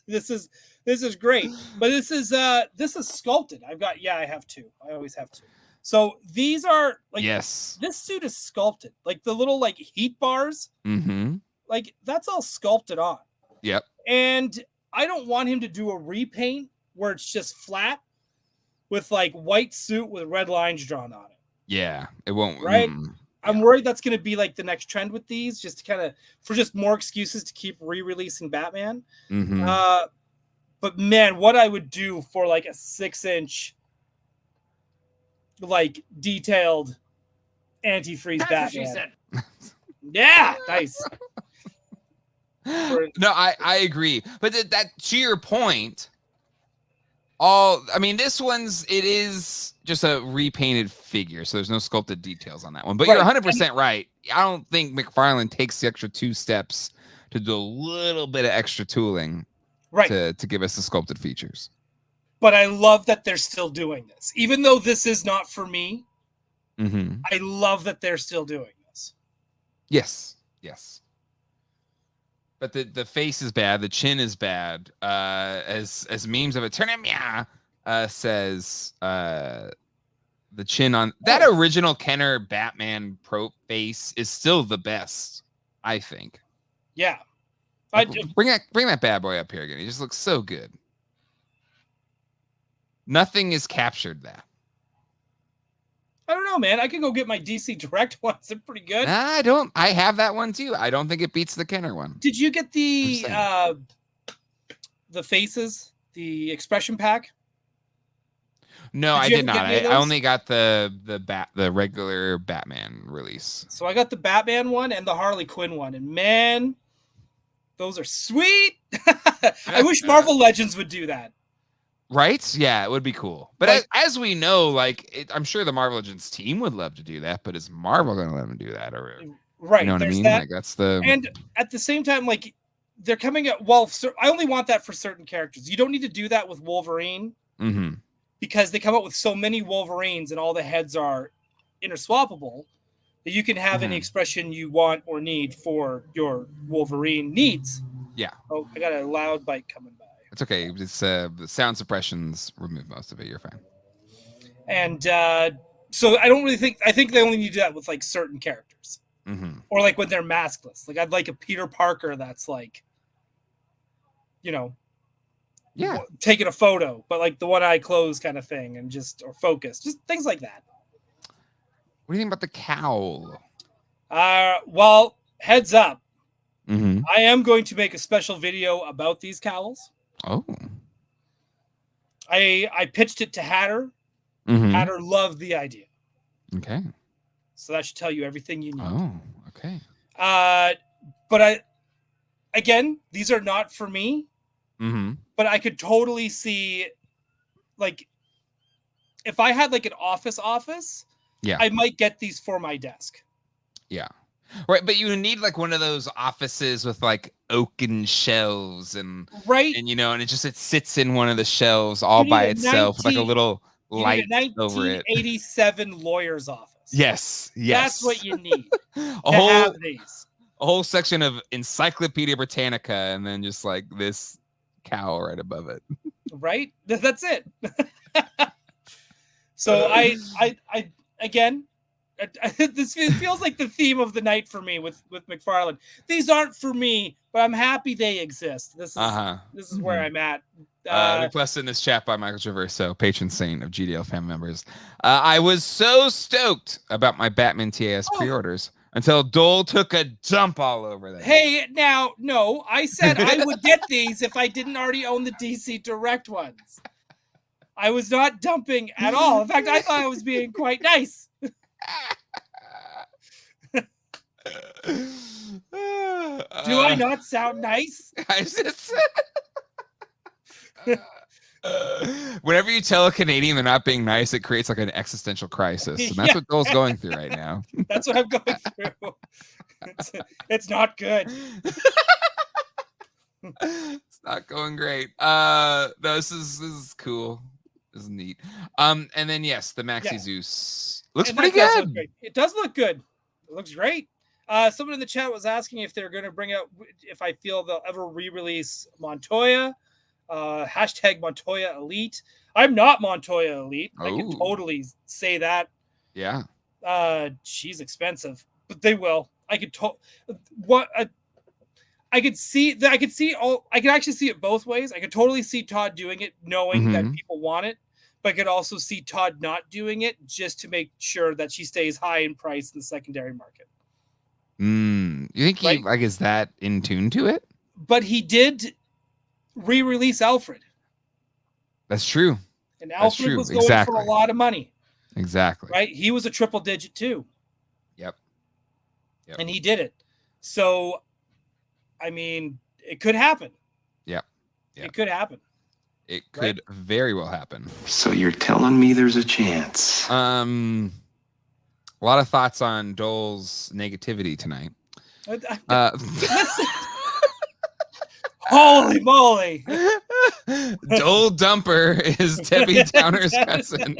Speaker 2: This is great. But this is sculpted. I have two. I always have two. So these are like, this suit is sculpted. Like the little like heat bars, like that's all sculpted on.
Speaker 1: Yep.
Speaker 2: And I don't want him to do a repaint where it's just flat with like white suit with red lines drawn on it.
Speaker 1: Yeah, it won't.
Speaker 2: Right. I'm worried that's going to be like the next trend with these, just to kind of for just more excuses to keep re-releasing Batman. But man, what I would do for like a 6-inch, like detailed antifreeze Batman. What she said. Yeah, nice.
Speaker 1: No, I agree. But that to your point, this one's it is just a repainted figure, so there's no sculpted details on that one. But you're 100% right. I don't think McFarlane takes the extra 2 steps to do a little bit of extra tooling to give us the sculpted features.
Speaker 2: But I love that they're still doing this. Even though this is not for me, I love that they're still doing this.
Speaker 1: Yes. Yes. But the face is bad. The chin is bad. As memes of it, turn him, says the chin on that original Kenner Batman Pro face is still the best, I think.
Speaker 2: Yeah.
Speaker 1: Like, bring that bad boy up here again. He just looks so good. Nothing has captured that.
Speaker 2: I don't know, man. I could go get my DC Direct ones. They're pretty good.
Speaker 1: I have that one too. I don't think it beats the Kenner one.
Speaker 2: Did you get the faces, the expression pack?
Speaker 1: No, I did not. I only got the regular Batman release.
Speaker 2: So I got the Batman one and the Harley Quinn one, and man, those are sweet. I wish Marvel Legends would do that.
Speaker 1: Right? Yeah, it would be cool. But as we know, I'm sure the Marvel Legends team would love to do that, but is Marvel going to let them do that? Or,
Speaker 2: right.
Speaker 1: You know what I mean?
Speaker 2: That.
Speaker 1: That's
Speaker 2: And at the same time, they're coming at, I only want that for certain characters. You don't need to do that with Wolverine because they come up with so many Wolverines and all the heads are interswappable that you can have any expression you want or need for your Wolverine needs.
Speaker 1: Yeah.
Speaker 2: Oh, I got a loud bike coming by.
Speaker 1: It's okay. It's the sound suppressions remove most of it. You're fine.
Speaker 2: And so I don't really think. I think they only need to do that with certain characters, or when they're maskless. I'd like a Peter Parker that's taking a photo, but the one eye closed kind of thing, and or focus, just things like that.
Speaker 1: What do you think about the cowl?
Speaker 2: Well, heads up.
Speaker 1: I
Speaker 2: am going to make a special video about these cowls.
Speaker 1: Oh.
Speaker 2: I pitched it to Hatter. Hatter loved the idea.
Speaker 1: Okay.
Speaker 2: So that should tell you everything you need.
Speaker 1: Oh, okay.
Speaker 2: But these are not for me. But I could totally see, if I had an office, I might get these for my desk.
Speaker 1: Yeah. Right, but you need one of those offices with oaken shelves and and it sits in one of the shelves all by itself with a little light over it.
Speaker 2: 1987 lawyer's office.
Speaker 1: Yes.
Speaker 2: That's what you need.
Speaker 1: a whole section of Encyclopedia Britannica and then just this cowl right above it.
Speaker 2: Right? That's it. So I again, This feels like the theme of the night for me with McFarlane. These aren't for me, but I'm happy they exist. This is where I'm at.
Speaker 1: Request in this chat by Michael Traverso, patron saint of GDL family members. I was so stoked about my Batman TAS pre-orders until Doell took a dump all over them.
Speaker 2: Hey, now, no, I said I would get these if I didn't already own the DC Direct ones. I was not dumping at all. In fact, I thought I was being quite nice. Do I not sound nice?
Speaker 1: I just whenever you tell a Canadian they're not being nice, it creates like an existential crisis. And that's what Doell's going through right now.
Speaker 2: That's what I'm going through. It's not good.
Speaker 1: It's not going great. No, this is cool. This is neat. And then yes, the Maxi Zeus looks pretty good.
Speaker 2: It does look good. It looks great. Someone in the chat was asking if they're going to bring out, if I feel they'll ever re-release Montoya. Hashtag Montoya Elite. I'm not Montoya Elite. I can totally say that.
Speaker 1: Yeah.
Speaker 2: She's expensive, but they will. I could actually see it both ways. I could totally see Todd doing it knowing that people want it, but I could also see Todd not doing it just to make sure that she stays high in price in the secondary market.
Speaker 1: You think he is that in tune to it?
Speaker 2: But he did re-release Alfred.
Speaker 1: That's true.
Speaker 2: And Alfred was going for a lot of money.
Speaker 1: Exactly.
Speaker 2: Right? He was a triple digit too.
Speaker 1: Yep.
Speaker 2: And he did it. So, I mean, it could happen.
Speaker 1: Yep.
Speaker 2: It could happen.
Speaker 1: It could very well happen.
Speaker 3: So you're telling me there's a chance?
Speaker 1: A lot of thoughts on Doell's negativity tonight.
Speaker 2: Holy moly!
Speaker 1: Doell Dumper is Debbie Downer's cousin.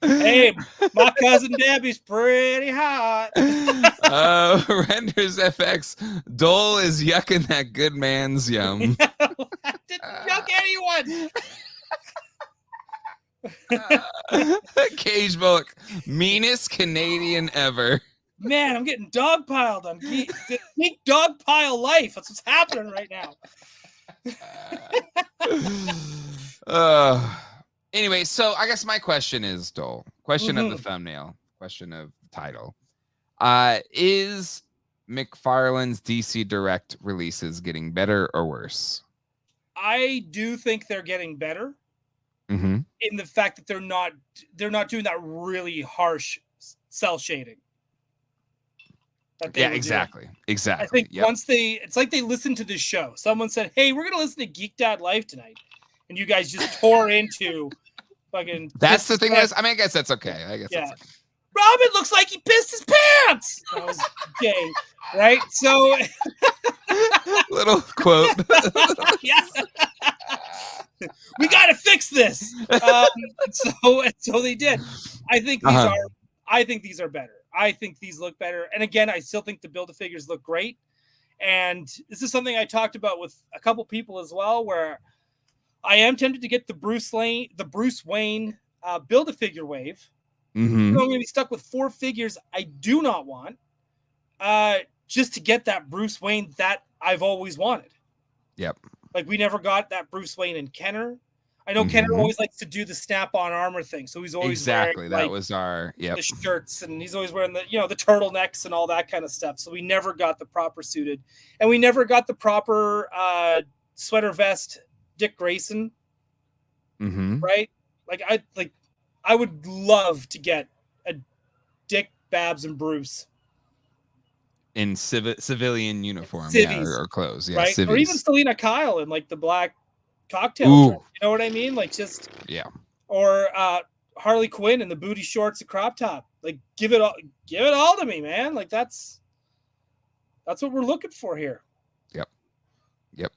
Speaker 2: Hey, my cousin Debbie's pretty hot.
Speaker 1: Renders FX. Doell is yucking that good man's yum.
Speaker 2: I didn't yuck anyone.
Speaker 1: Cage Bullock, meanest Canadian ever.
Speaker 2: Man, I'm getting dogpiled on Geek dogpile life. That's what's happening right now.
Speaker 1: Anyway, so I guess my question is, Doell, question of the thumbnail, question of the title. Is McFarlane's DC Direct releases getting better or worse?
Speaker 2: I do think they're getting better in the fact that they're not doing that really harsh cell shading.
Speaker 1: Yeah, exactly.
Speaker 2: Doing.
Speaker 1: Exactly.
Speaker 2: I think once it's like they listened to this show. Someone said, "Hey, we're gonna listen to Geek Dad Live tonight," and you guys just tore into fucking.
Speaker 1: That's the thing. I mean, I guess that's okay. That's okay.
Speaker 2: Robin looks like he pissed his pants. That was gay, right? So,
Speaker 1: little quote.
Speaker 2: Yes. We got to fix this. So they did. I think these are better. I think these look better. And again, I still think the Build-A-Figures look great. And this is something I talked about with a couple people as well, where I am tempted to get the Bruce Wayne Build-A-Figure wave. I'm going to be stuck with 4 figures I do not want, just to get that Bruce Wayne that I've always wanted.
Speaker 1: Yep.
Speaker 2: Like, we never got that Bruce Wayne in Kenner. I know Kenner always likes to do the snap-on armor thing, so he's always wearing,
Speaker 1: that was our
Speaker 2: the shirts, and he's always wearing the the turtlenecks and all that kind of stuff. So we never got the proper suited, and we never got the proper sweater vest Dick Grayson. Right? I would love to get a Dick, Babs, and Bruce
Speaker 1: in civilian uniform, or clothes,
Speaker 2: right?
Speaker 1: Civvies.
Speaker 2: Or even Selena Kyle in like the black cocktail dress, you know what I mean? Like, just or Harley Quinn in the booty shorts and crop top. Like, give it all to me, man. Like, that's what we're looking for here.
Speaker 1: Yep.
Speaker 2: You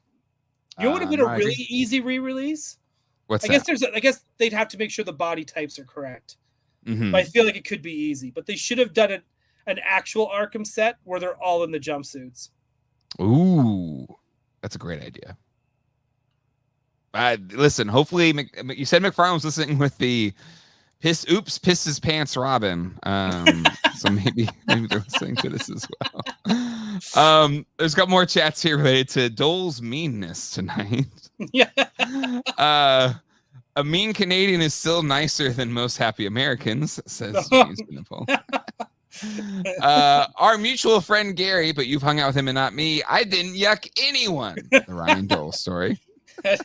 Speaker 2: know what would have been a really easy re-release?
Speaker 1: What's
Speaker 2: that? I guess they'd have to make sure the body types are correct. But I feel like it could be easy. But they should have done an actual Arkham set where they're all in the jumpsuits.
Speaker 1: Ooh, that's a great idea. Listen, hopefully, you said McFarlane was listening with the Piss his pants Robin. So maybe they're listening to this as well. There's got more chats here related to Dole's meanness tonight.
Speaker 2: Yeah.
Speaker 1: A mean Canadian is still nicer than most happy Americans, says James Pinnacle. Our mutual friend Gary, but you've hung out with him and not me. I didn't yuck anyone. The Ryan Doell story. I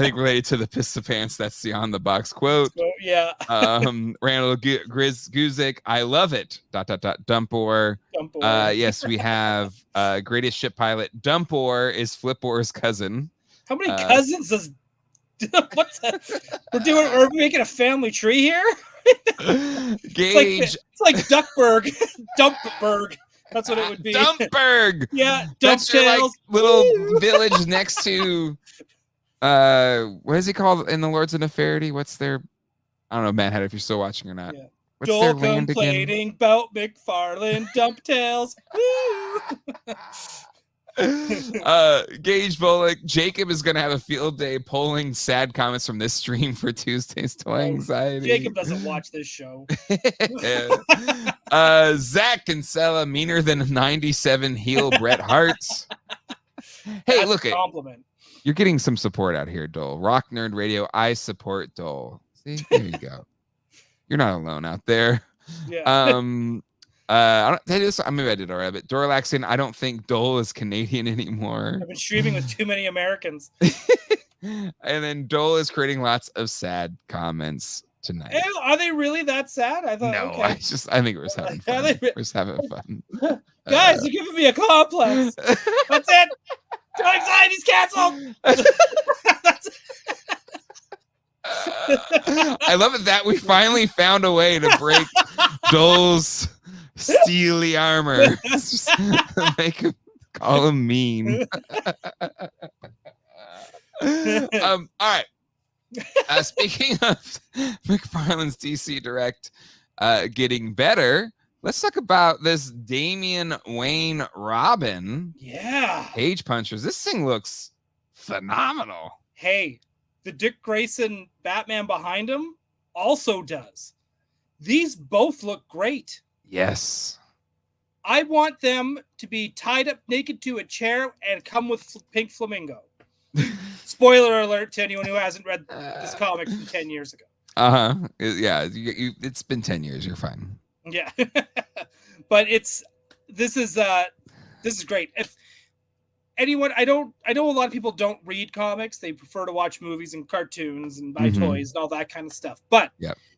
Speaker 1: think related to the piss the pants. That's the on the box quote.
Speaker 2: So, yeah.
Speaker 1: Randall Grizz Guzik. I love it. ... Dumpor. Yes, we have greatest ship pilot. Dumpor is Flippor's cousin.
Speaker 2: How many cousins does? What's that? We're making a family tree here.
Speaker 1: Gage.
Speaker 2: It's like Duckburg. Dumpburg. That's what it would be.
Speaker 1: Dumpburg.
Speaker 2: Yeah,
Speaker 1: That's your like little village next to what is he called in the Lords of Nefertiti? What's their I don't know, Matt, if you're still watching or not. Yeah. What's
Speaker 2: Joel
Speaker 1: their land
Speaker 2: complaining about McFarlane Dumptails.
Speaker 1: Gage Bullock, Jacob is gonna have a field day polling sad comments from this stream for Tuesday's Toy Anxiety.
Speaker 2: Jacob doesn't watch this show.
Speaker 1: Zach Kinsella, meaner than 97 heel Bret Hart's. Hey, look at compliment. You're getting some support out here, Dole. Rock Nerd Radio, I support Dole. See, there you go. You're not alone out there.
Speaker 2: Yeah.
Speaker 1: Maybe I did alright, but Dorlaxin, I don't think Dole is Canadian anymore.
Speaker 2: I've been streaming with too many Americans.
Speaker 1: And then Dole is creating lots of sad comments tonight.
Speaker 2: Hey, are they really that sad? I thought
Speaker 1: no.
Speaker 2: Okay.
Speaker 1: I think we're just having fun. We're just having fun.
Speaker 2: Guys, you're giving me a complex. That's it. Toy Anxiety's canceled.
Speaker 1: I love it that we finally found a way to break Dole's steely armor. Just make him call him mean. All right. Speaking of McFarlane's DC Direct getting better, let's talk about this Damian Wayne Robin.
Speaker 2: Yeah.
Speaker 1: Cage Punchers. This thing looks phenomenal.
Speaker 2: Hey, the Dick Grayson Batman behind him also does. These both look great.
Speaker 1: Yes.
Speaker 2: I want them to be tied up naked to a chair and come with pink flamingo. Spoiler alert to anyone who hasn't read this comic from 10 years ago.
Speaker 1: Yeah, it's been 10 years. You're fine.
Speaker 2: Yeah. But this is great. If anyone, I know a lot of people don't read comics. They prefer to watch movies and cartoons and buy toys and all that kind of stuff. But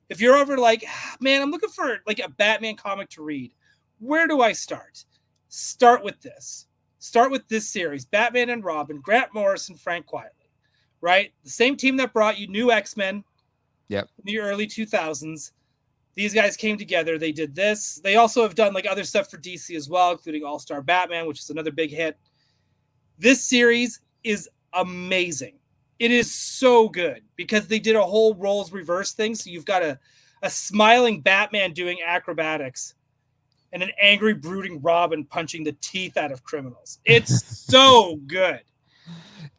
Speaker 2: if you're ever like, man, I'm looking for like a Batman comic to read, where do I start? Start with this. Start with this series, Batman and Robin, Grant Morrison, Frank Quitely, right? The same team that brought you New X-Men in the early 2000s. These guys came together. They did this. They also have done like other stuff for DC as well, including All-Star Batman, which is another big hit. This series is amazing. It is so good because they did a whole roles reverse thing. So you've got a smiling Batman doing acrobatics and an angry, brooding Robin punching the teeth out of criminals. It's so good.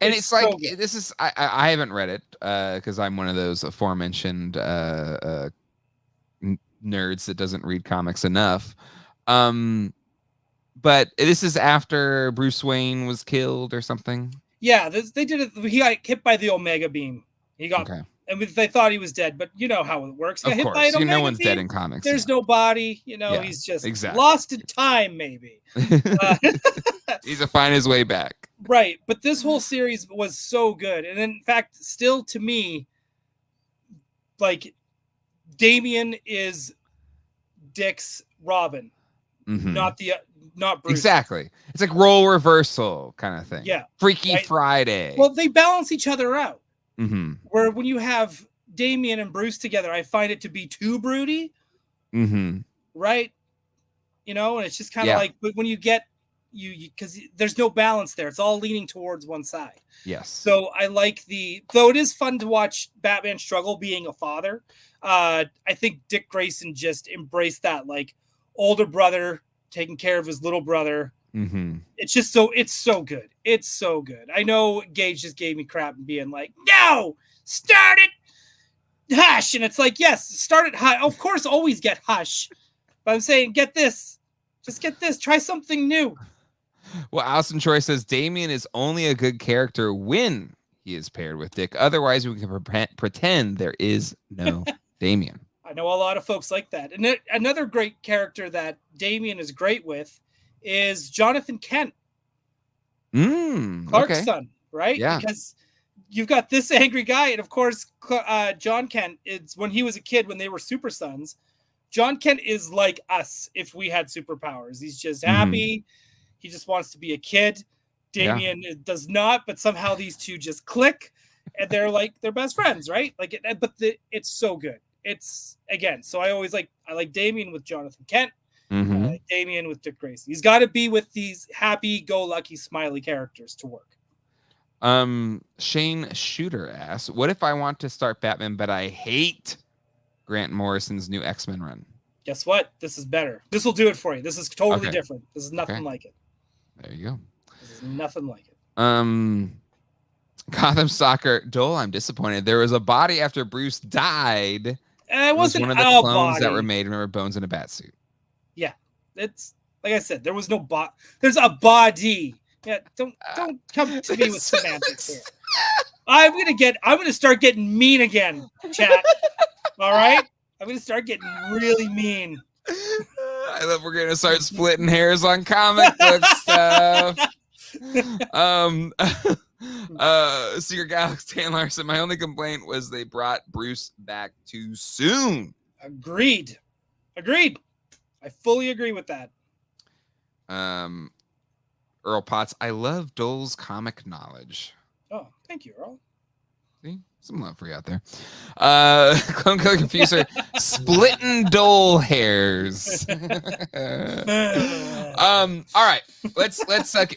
Speaker 1: And it's like, so this is, I haven't read it because I'm one of those aforementioned nerds that doesn't read comics enough. But this is after Bruce Wayne was killed or something. Yeah,
Speaker 2: they did it. He got hit by the Omega Beam. He got, and they thought he was dead, but you know how it works.
Speaker 1: Of course, no one's dead in comics.
Speaker 2: There's no body. You know, he's just lost in time, maybe.
Speaker 1: He's to find his way back.
Speaker 2: Right, but this whole series was so good, and in fact, still to me, like Damian is Dick's Robin, not Bruce.
Speaker 1: Exactly. It's like role reversal kind of thing.
Speaker 2: Yeah.
Speaker 1: Freaky Friday.
Speaker 2: Well, they balance each other out. Where when you have Damian and Bruce together, I find it to be too broody. Right? You know, and it's just kind of like, but when you get because there's no balance there. It's all leaning towards one side.
Speaker 1: Yes.
Speaker 2: So I like though it is fun to watch Batman struggle being a father. I think Dick Grayson just embraced that, like older brother taking care of his little brother. It's just it's so good. It's so good. I know Gage just gave me crap and being like, no, start it. Hush, and it's like, yes, start at Hush. Of course, always get Hush. But I'm saying, get this. Just get this. Try something new.
Speaker 1: Well, Allison Troy says Damien is only a good character when he is paired with Dick. Otherwise, we can pretend there is no Damien.
Speaker 2: I know a lot of folks like that. And another great character that Damien is great with is Jonathan Kent. Clark's son, right?
Speaker 1: Yeah.
Speaker 2: Because you've got this angry guy. And of course, John Kent, it's when he was a kid, when they were super sons. John Kent is like us if we had superpowers. He's just happy. He just wants to be a kid. Damien does not, but somehow these two just click, and they're best friends, right? Like, it's so good. It's again. So I like Damien with Jonathan Kent. I like Damien with Dick Grayson. He's got to be with these happy-go-lucky, smiley characters to work.
Speaker 1: Shane Shooter asks, "What if I want to start Batman, but I hate Grant Morrison's new X-Men run?"
Speaker 2: Guess what? This is better. This will do it for you. This is totally different. This is nothing like it.
Speaker 1: There you go.
Speaker 2: This is nothing like it.
Speaker 1: Gotham Soccer Dole, I'm disappointed. There was a body after Bruce died.
Speaker 2: It wasn't
Speaker 1: one of the clones that were made. Remember, Bones in a bat suit.
Speaker 2: Yeah, it's like I said. There was no bot. There's a body. Yeah, don't come to me with semantics here. I'm gonna start getting mean again, chat. All right, I'm gonna start getting really mean.
Speaker 1: I love we're gonna start splitting hairs on comic book stuff. Secret Galaxy Dan Larson. My only complaint was they brought Bruce back too soon.
Speaker 2: Agreed. I fully agree with that.
Speaker 1: Earl Potts. I love Dole's comic knowledge.
Speaker 2: Oh, thank you, Earl.
Speaker 1: See? Some love for you out there. Clone Killer Confuser. Splitting Dole hairs. All right. Let's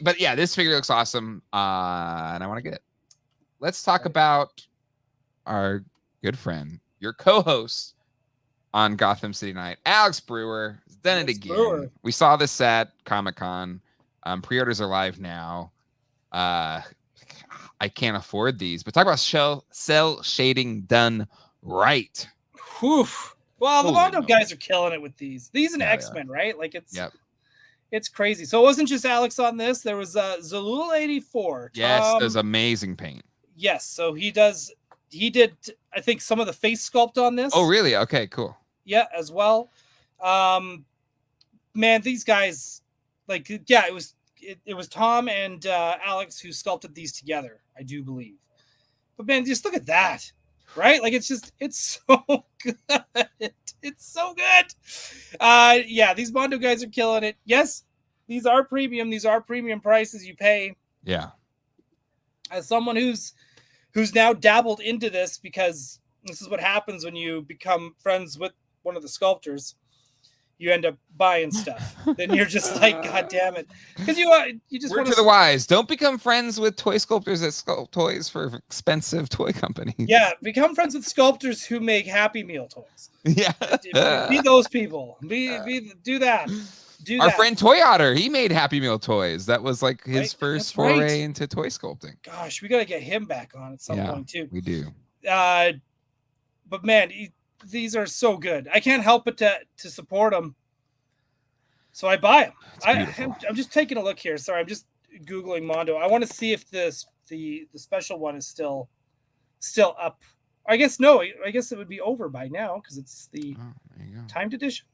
Speaker 1: but yeah, this figure looks awesome. And I want to get it. Let's talk about our good friend, your co-host on Gotham City Tonight, Alex Brewer. Has done it again. Brewer. We saw this at Comic-Con. Pre-orders are live now. I can't afford these, but talk about cell shading done right.
Speaker 2: Whew. Well, the Mondo guys are killing it with these. These and X-Men, right? Like it's crazy. So it wasn't just Alex on this. There was Zalul84.
Speaker 1: Yes, there's amazing paint.
Speaker 2: Yes, so he did I think some of the face sculpt on this.
Speaker 1: Oh, really? Okay, cool.
Speaker 2: Yeah, as well. Man, these guys, it was Tom and Alex who sculpted these together, I do believe. But man, just look at that, right? Like it's so good. It's so good. Yeah, these Mondo guys are killing it. Yes, these are premium. These are premium prices you pay.
Speaker 1: Yeah.
Speaker 2: As someone who's now dabbled into this, because this is what happens when you become friends with one of the sculptors. You end up buying stuff. Then you're just like, God damn it. Because you just
Speaker 1: want to the wise. Don't become friends with toy sculptors that sculpt toys for expensive toy companies.
Speaker 2: Yeah, become friends with sculptors who make Happy Meal toys.
Speaker 1: Yeah.
Speaker 2: Be those people. Do that.
Speaker 1: Our friend Toy Otter, he made Happy Meal toys. That was like his first foray into toy sculpting.
Speaker 2: Gosh, we got to get him back on at some point too.
Speaker 1: We do.
Speaker 2: But man, these are so good. I can't help but to support them. So I buy them. I'm just taking a look here. Sorry, I'm just Googling Mondo. I want to see if the special one is still up. I guess no. I guess it would be over by now because it's the timed edition.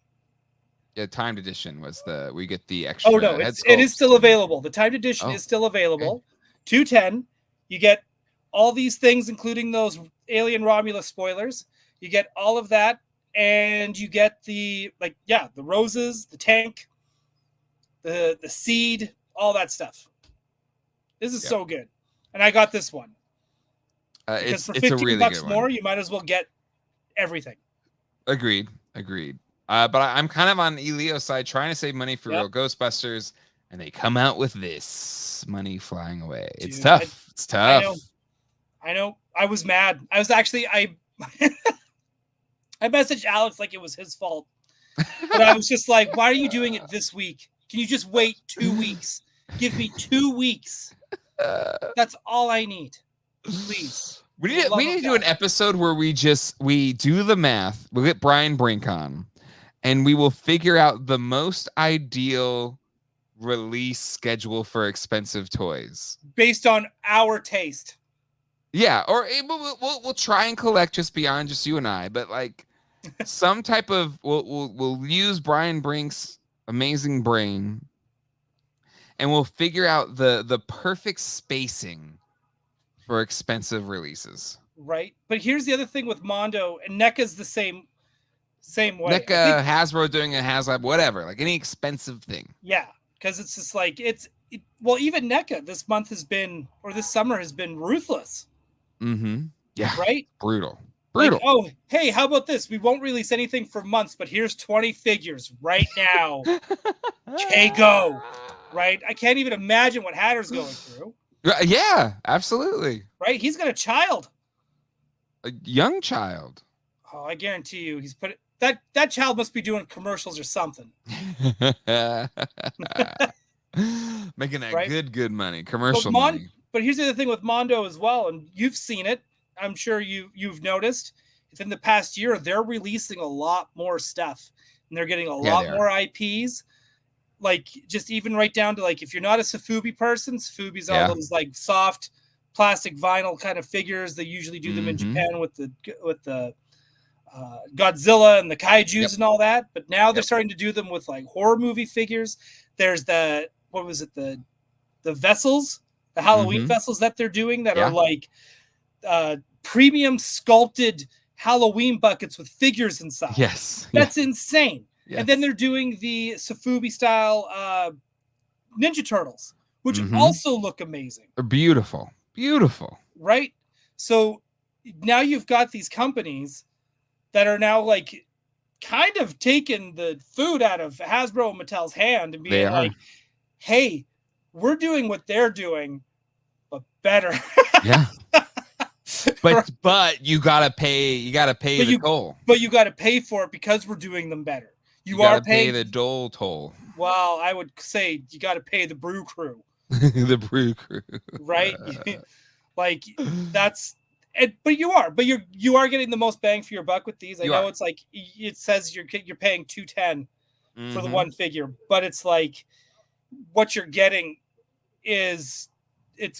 Speaker 1: Yeah, timed edition was we get the extra.
Speaker 2: Oh no, it is still available. The timed edition is still available. Okay. $210. You get all these things, including those Alien Romulus spoilers. You get all of that, and you get the roses, the tank, the seed, all that stuff. This is so good, and I got this one.
Speaker 1: It's
Speaker 2: for
Speaker 1: a really
Speaker 2: $15
Speaker 1: good
Speaker 2: more,
Speaker 1: one.
Speaker 2: you might as well get everything.
Speaker 1: Agreed. But I'm kind of on Elio's side, trying to save money for real Ghostbusters, and they come out with this money flying away. Dude, it's tough. It's tough.
Speaker 2: I know. I was mad. I messaged Alex like it was his fault. But I was just like, why are you doing it this week? Can you just wait 2 weeks? Give me 2 weeks. That's all I need. Please.
Speaker 1: We need to do an episode where we do the math. We'll get Brian Brink on, and we will figure out the most ideal release schedule for expensive toys
Speaker 2: based on our taste.
Speaker 1: Yeah, or we'll try and collect just beyond just you and I, but like some type of we'll use Brian Brink's amazing brain, and we'll figure out the perfect spacing for expensive releases.
Speaker 2: Right, but here's the other thing with Mondo, and NECA's the same way.
Speaker 1: NECA, Hasbro doing a HasLab, whatever, like any expensive thing.
Speaker 2: Yeah, because it's just like well, even NECA this summer has been ruthless.
Speaker 1: Mm-hmm. Yeah.
Speaker 2: Right?
Speaker 1: Brutal.
Speaker 2: Like, oh, hey, how about this? We won't release anything for months, but here's 20 figures right now. Okay, go. Right? I can't even imagine what Hatter's going through.
Speaker 1: Yeah, absolutely.
Speaker 2: Right? He's got a child.
Speaker 1: A young child.
Speaker 2: Oh, I guarantee you he's put it. That child must be doing commercials or something.
Speaker 1: Making that
Speaker 2: right?
Speaker 1: good money, commercial money.
Speaker 2: But here's the other thing with Mondo as well, and you've seen it. I'm sure you've noticed. Within the past year, they're releasing a lot more stuff, and they're getting a lot more IPs. Like just even right down to like if you're not a Safubi person, Safubi's all those like soft plastic vinyl kind of figures. They usually do them in Japan with the Godzilla and the kaijus and all that. But now they're starting to do them with like horror movie figures. There's the vessels, the Halloween vessels that they're doing that are like premium sculpted Halloween buckets with figures inside.
Speaker 1: Yes.
Speaker 2: That's insane. Yes. And then they're doing the Safubi style Ninja Turtles, which also look amazing.
Speaker 1: They're beautiful. Beautiful.
Speaker 2: Right? So now you've got these companies that are now like kind of taking the food out of Hasbro and Mattel's hand and being like, hey, we're doing what they're doing, but better.
Speaker 1: Yeah. But you gotta pay the toll.
Speaker 2: But you gotta pay for it because we're doing them better.
Speaker 1: You are paying the Dole toll.
Speaker 2: Well, I would say you gotta pay the Brew Crew.
Speaker 1: The Brew Crew.
Speaker 2: Right? Like that's it, but you are getting the most bang for your buck with these. I know it's like it says you're paying $210 for the one figure, but it's like what you're getting is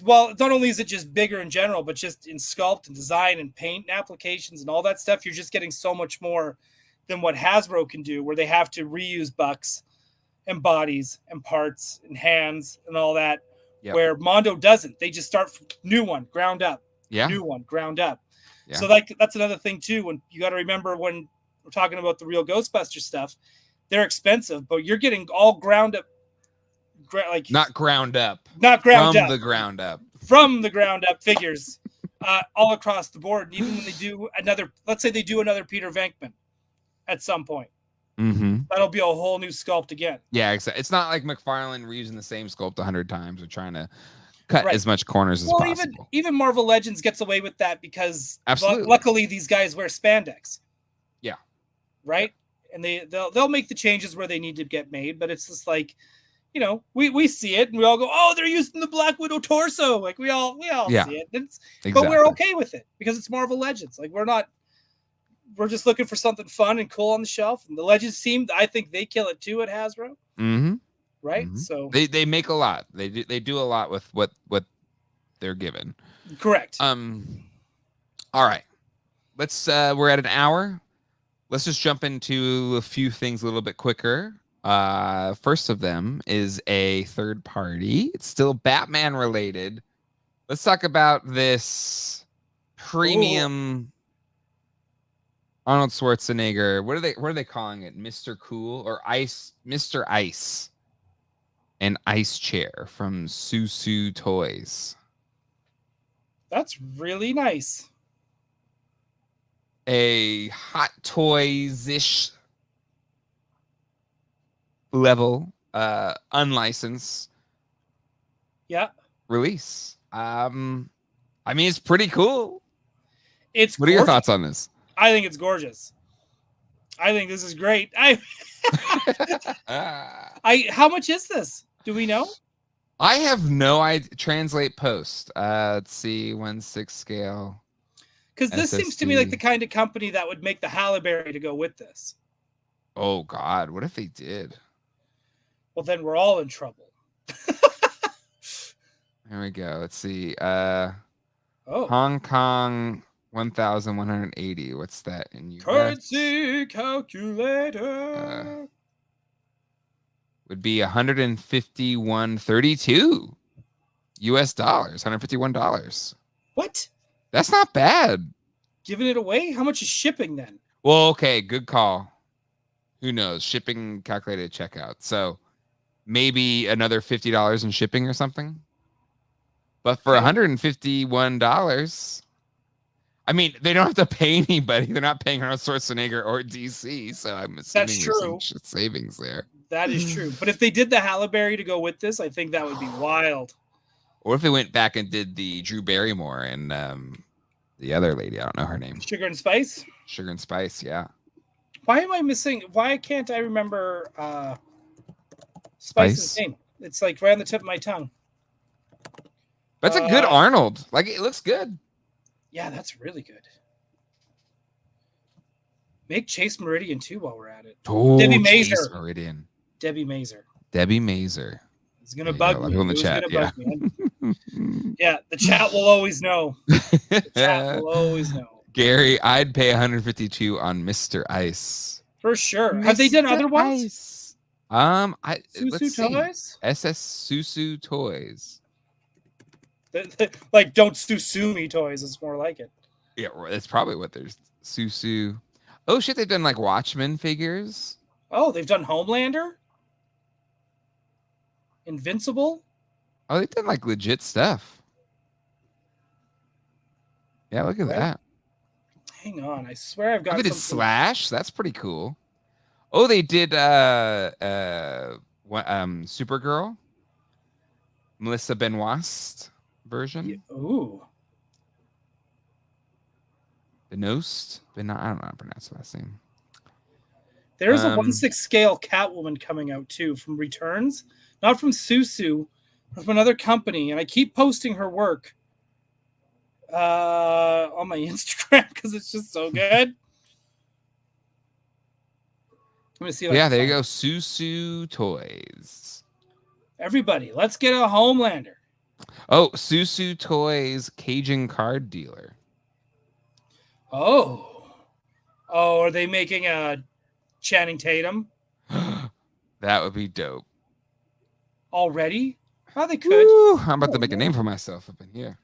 Speaker 2: not only is it just bigger in general, but just in sculpt and design and paint and applications and all that stuff, you're just getting so much more than what Hasbro can do, where they have to reuse bucks and bodies and parts and hands and all that, where Mondo doesn't. They just start from new one, ground up.
Speaker 1: Yeah.
Speaker 2: New one, ground up. Yeah. So that's another thing too. When you got to remember when we're talking about the real Ghostbusters stuff, they're expensive, but you're getting all ground up.
Speaker 1: Not ground up.
Speaker 2: From the ground up figures all across the board. And even when they do let's say they do another Peter Venkman at some point, that'll be a whole new sculpt again.
Speaker 1: Yeah, exactly. It's not like McFarlane reusing the same sculpt 100 times or trying to cut as much corners as possible. Even
Speaker 2: Marvel Legends gets away with that because luckily these guys wear spandex.
Speaker 1: Yeah.
Speaker 2: Right? And they'll make the changes where they need to get made, but it's just like, you know, we see it and we all go, oh, they're using the Black Widow torso. Like we all see it. Exactly. But we're okay with it because it's Marvel Legends. Like we're just looking for something fun and cool on the shelf. And the Legends team, I think they kill it too at Hasbro. Right? So
Speaker 1: they make a lot. They do a lot with what they're given.
Speaker 2: Correct.
Speaker 1: All right. Let's we're at an hour. Let's just jump into a few things a little bit quicker. First of them is a third party. It's still Batman related. Let's talk about this premium Arnold Schwarzenegger. What are they calling it? Mr. Cool or Ice? Mr. Ice. An ice chair from Susu Toys.
Speaker 2: That's really nice.
Speaker 1: A Hot Toys-ish level, unlicensed release. I mean, it's pretty cool. What are your thoughts on this?
Speaker 2: I think it's gorgeous. I think this is great. How much is this? Do we know?
Speaker 1: I have no idea. Translate post. Let's see, 1/6 scale.
Speaker 2: Because this seems to me like the kind of company that would make the Halle-Berry to go with this.
Speaker 1: Oh, God. What if they did?
Speaker 2: Well, then we're all in trouble.
Speaker 1: There we go. Let's see.
Speaker 2: Oh.
Speaker 1: Hong Kong 1,180. What's that in US?
Speaker 2: Currency calculator.
Speaker 1: Would be 151.32 US dollars. $151.
Speaker 2: What?
Speaker 1: That's not bad.
Speaker 2: Giving it away? How much is shipping then?
Speaker 1: Well, okay, good call. Who knows? Shipping calculated checkout. So maybe another $50 in shipping or something. But for $151, I mean, they don't have to pay anybody. They're not paying Arnold Schwarzenegger or DC. So I'm assuming
Speaker 2: that's true.
Speaker 1: Some savings there.
Speaker 2: That is true. But if they did the Halle-Berry to go with this, I think that would be wild.
Speaker 1: Or if they went back and did the Drew Barrymore and the other lady, I don't know her name.
Speaker 2: Sugar and Spice?
Speaker 1: Sugar and Spice, yeah.
Speaker 2: Why am I missing? Why can't I remember Spice's name? It's like right on the tip of my tongue.
Speaker 1: That's a good Arnold. Like, it looks good.
Speaker 2: Yeah, that's really good. Make Chase Meridian too while we're at it.
Speaker 1: Oh,
Speaker 2: Debbie Mazer.
Speaker 1: Chase Meridian.
Speaker 2: Debbie Mazer.
Speaker 1: Debbie Mazer.
Speaker 2: It's gonna bug me.
Speaker 1: In the chat, yeah.
Speaker 2: Yeah, the chat will always know. The chat will always know.
Speaker 1: Gary, I'd pay 152 on Mr. Ice.
Speaker 2: For sure. Have they done other ones?
Speaker 1: Ice.
Speaker 2: Susu Toys?
Speaker 1: SS Susu Toys.
Speaker 2: Like, don't sue me toys. It's more like it.
Speaker 1: Yeah, that's probably what there's. Susu. Oh, shit, they've done, like, Watchmen figures.
Speaker 2: Oh, they've done Homelander? Invincible?
Speaker 1: Oh, they've done, like, legit stuff. Yeah, look at that.
Speaker 2: Hang on. I swear I've got
Speaker 1: something. They did Slash. That's pretty cool. Oh, they did Supergirl. Melissa Benoist version.
Speaker 2: Yeah. Ooh.
Speaker 1: Benost? I don't know how to pronounce the last name.
Speaker 2: There's a 1/6 scale Catwoman coming out too from Returns. Not from Susu, but from another company. And I keep posting her work on my Instagram because it's just so good. Let me see.
Speaker 1: Yeah, there you go. Susu Toys.
Speaker 2: Everybody, let's get a Homelander.
Speaker 1: Oh, Susu Toys Cajun card dealer.
Speaker 2: Oh, are they making a Channing Tatum?
Speaker 1: That would be dope.
Speaker 2: Already? Oh, they could.
Speaker 1: Ooh, I'm about to make a name for myself up in here.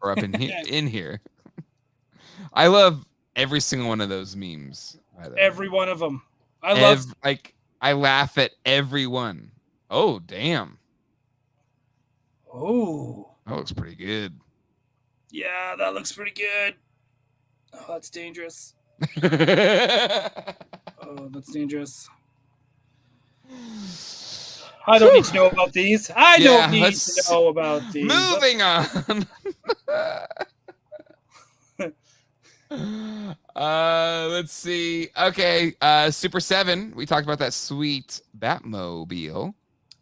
Speaker 1: Or up in here. In here. I love every single one of those memes.
Speaker 2: Every one of them. I
Speaker 1: laugh at every one. Oh, damn.
Speaker 2: Oh.
Speaker 1: That looks pretty good.
Speaker 2: Yeah, that looks pretty good. Oh, that's dangerous. Oh, that's dangerous. I don't need to know about these. I don't need to know about these.
Speaker 1: Moving on. Let's see. Okay, Super7. We talked about that sweet Batmobile.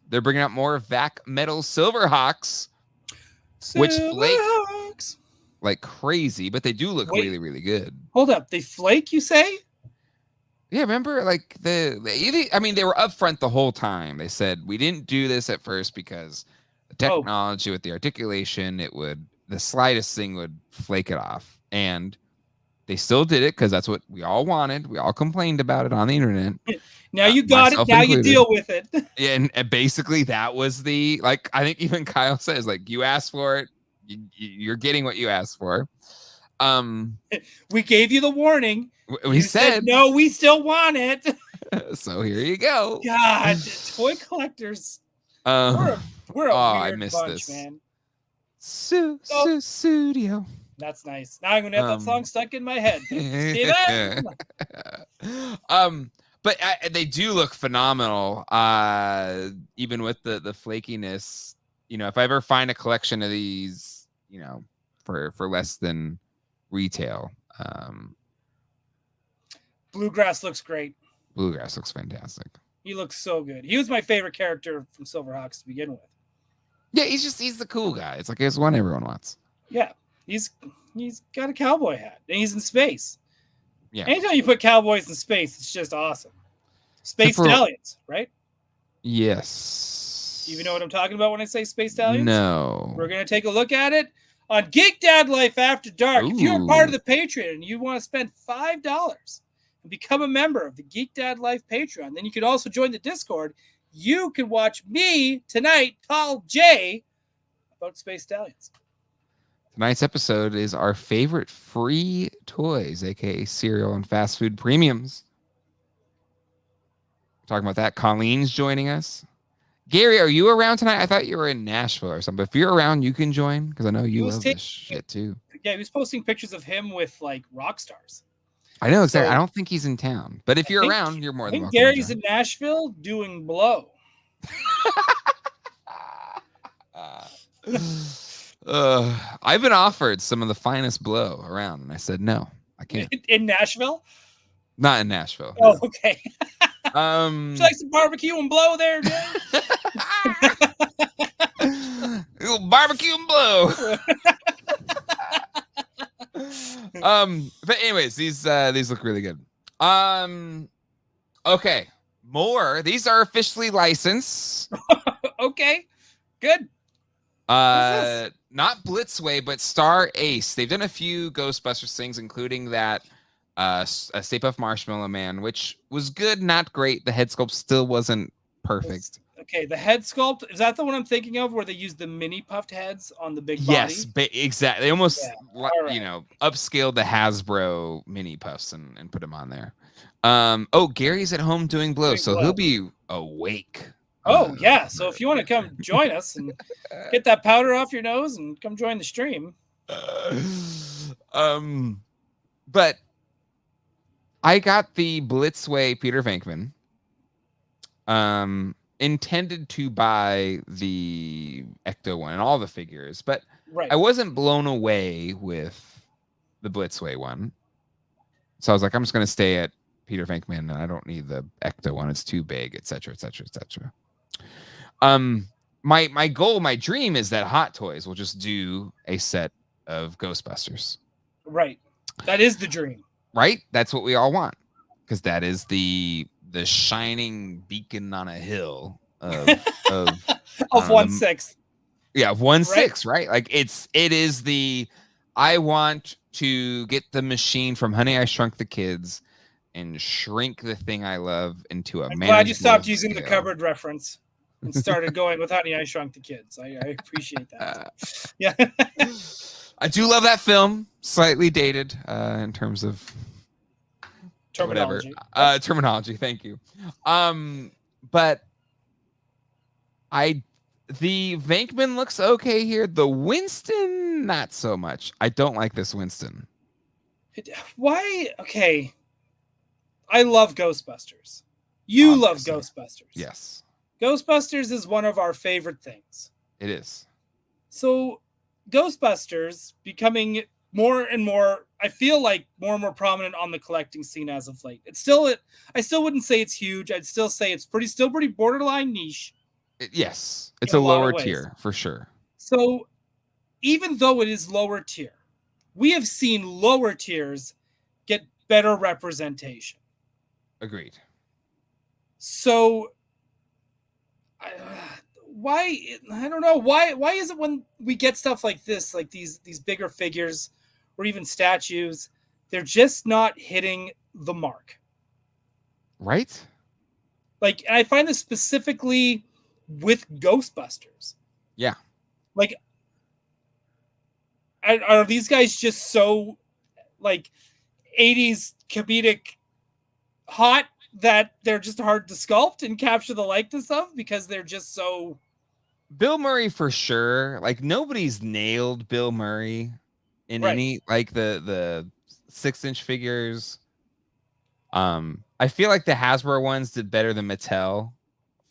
Speaker 1: They're bringing out more Vac Metal Silverhawks, which flake like crazy, but they do look really, really good.
Speaker 2: Hold up, they flake, you say?
Speaker 1: Yeah, remember, like they were upfront the whole time. They said we didn't do this at first because the technology with the articulation, the slightest thing would flake it off, and they still did it because that's what we all wanted. We all complained about it on the internet.
Speaker 2: Now you got it. Now included. You deal with it.
Speaker 1: And basically that was I think even Kyle says, like, you asked for it. You're getting what you asked for.
Speaker 2: We gave you the warning.
Speaker 1: We said
Speaker 2: no, we still want it.
Speaker 1: So here you go.
Speaker 2: God, toy collectors. We're a weird
Speaker 1: I missed
Speaker 2: bunch,
Speaker 1: this.
Speaker 2: Man.
Speaker 1: Studio.
Speaker 2: That's nice. Now I'm gonna have that song stuck in my head. Steven?
Speaker 1: But they do look phenomenal. Even with the flakiness. You know, if I ever find a collection of these, you know, for less than retail.
Speaker 2: Bluegrass looks great.
Speaker 1: Bluegrass looks fantastic.
Speaker 2: He looks so good. He was my favorite character from Silverhawks to begin with.
Speaker 1: Yeah, he's the cool guy. It's like it's one everyone wants.
Speaker 2: Yeah, he's He's got a cowboy hat, and he's in space.
Speaker 1: Yeah.
Speaker 2: Anytime you put cowboys in space, it's just awesome. Space Stallions, right?
Speaker 1: Yes.
Speaker 2: You even know what I'm talking about when I say Space Stallions?
Speaker 1: No.
Speaker 2: We're going to take a look at it on Geek Dad Life After Dark.
Speaker 1: Ooh.
Speaker 2: If you're a part of the Patreon and you want to spend $5 and become a member of the Geek Dad Life Patreon, then you can also join the Discord. You can watch me tonight, Tall J, about Space Stallions.
Speaker 1: Tonight's episode is our favorite free toys, aka cereal and fast food premiums. Talking about that. Colleen's joining us. Gary, are you around tonight? I thought you were in Nashville or something. If you're around, you can join because I know you love this shit too.
Speaker 2: Yeah, he was posting pictures of him with like rock stars.
Speaker 1: I know exactly. So, I don't think he's in town, but if you're around, you're more than welcome.
Speaker 2: Gary's in Nashville doing blow.
Speaker 1: I've been offered some of the finest blow around, and I said no, I can't.
Speaker 2: In Nashville?
Speaker 1: Not in Nashville.
Speaker 2: Oh, no. Okay.
Speaker 1: Would
Speaker 2: you like some barbecue and blow there, Jay?
Speaker 1: Barbecue and blow. But anyways, these look really good. Okay, more. These are officially licensed.
Speaker 2: Okay, good.
Speaker 1: Not Blitzway, but Star Ace. They've done a few Ghostbusters things, including that Stay Puft Marshmallow Man, which was good, not great. The head sculpt still wasn't perfect.
Speaker 2: Okay, the head sculpt, is that the one I'm thinking of where they use the mini puffed heads on the big body?
Speaker 1: Yes, exactly. They almost upscaled the Hasbro mini puffs and put them on there. Gary's at home doing blow, so he'll be awake.
Speaker 2: Oh, yeah. So if you want to come join us and get that powder off your nose and come join the stream.
Speaker 1: But I got the Blitzway Peter Venkman. Intended to buy the Ecto one and all the figures, but I wasn't blown away with the Blitzway one. So I was like, I'm just going to stay at Peter Venkman, and I don't need the Ecto one. It's too big, etc., etc., etc. My goal, my dream is that Hottoys will just do a set of Ghostbusters.
Speaker 2: Right. That is the dream.
Speaker 1: Right? That's what we all want. Because that is the shining beacon on a hill of
Speaker 2: 1/6.
Speaker 1: Yeah, 1/6, right? Like it is the I want to get the machine from Honey, I Shrunk the Kids and shrink the thing I love into a
Speaker 2: I'm glad you stopped using the cupboard reference and started going with Honey, I Shrunk the Kids. I appreciate that. Yeah.
Speaker 1: I do love that film. Slightly dated in terms of
Speaker 2: terminology.
Speaker 1: Terminology, thank you. But the Venkman looks okay here. The Winston, not so much. I don't like this Winston.
Speaker 2: Why? Okay. I love Ghostbusters. You love Ghostbusters.
Speaker 1: Yes.
Speaker 2: Ghostbusters is one of our favorite things.
Speaker 1: It is.
Speaker 2: So Ghostbusters becoming more and more, I feel like more and more prominent on the collecting scene as of late. I still wouldn't say it's huge. I'd still say it's still pretty borderline niche.
Speaker 1: Yes. It's a lower tier for sure.
Speaker 2: So even though it is lower tier, we have seen lower tiers get better representation.
Speaker 1: Agreed.
Speaker 2: So why, I don't know, why is it when we get stuff like this, like these bigger figures or even statues, they're just not hitting the mark?
Speaker 1: Right?
Speaker 2: Like, and I find this specifically with Ghostbusters.
Speaker 1: Yeah.
Speaker 2: Like, are these guys just so, like, 80s comedic hot that they're just hard to sculpt and capture the likeness of because they're just so...
Speaker 1: Bill Murray for sure. Like, nobody's nailed Bill Murray in any, like, the 6-inch figures. I feel like the Hasbro ones did better than Mattel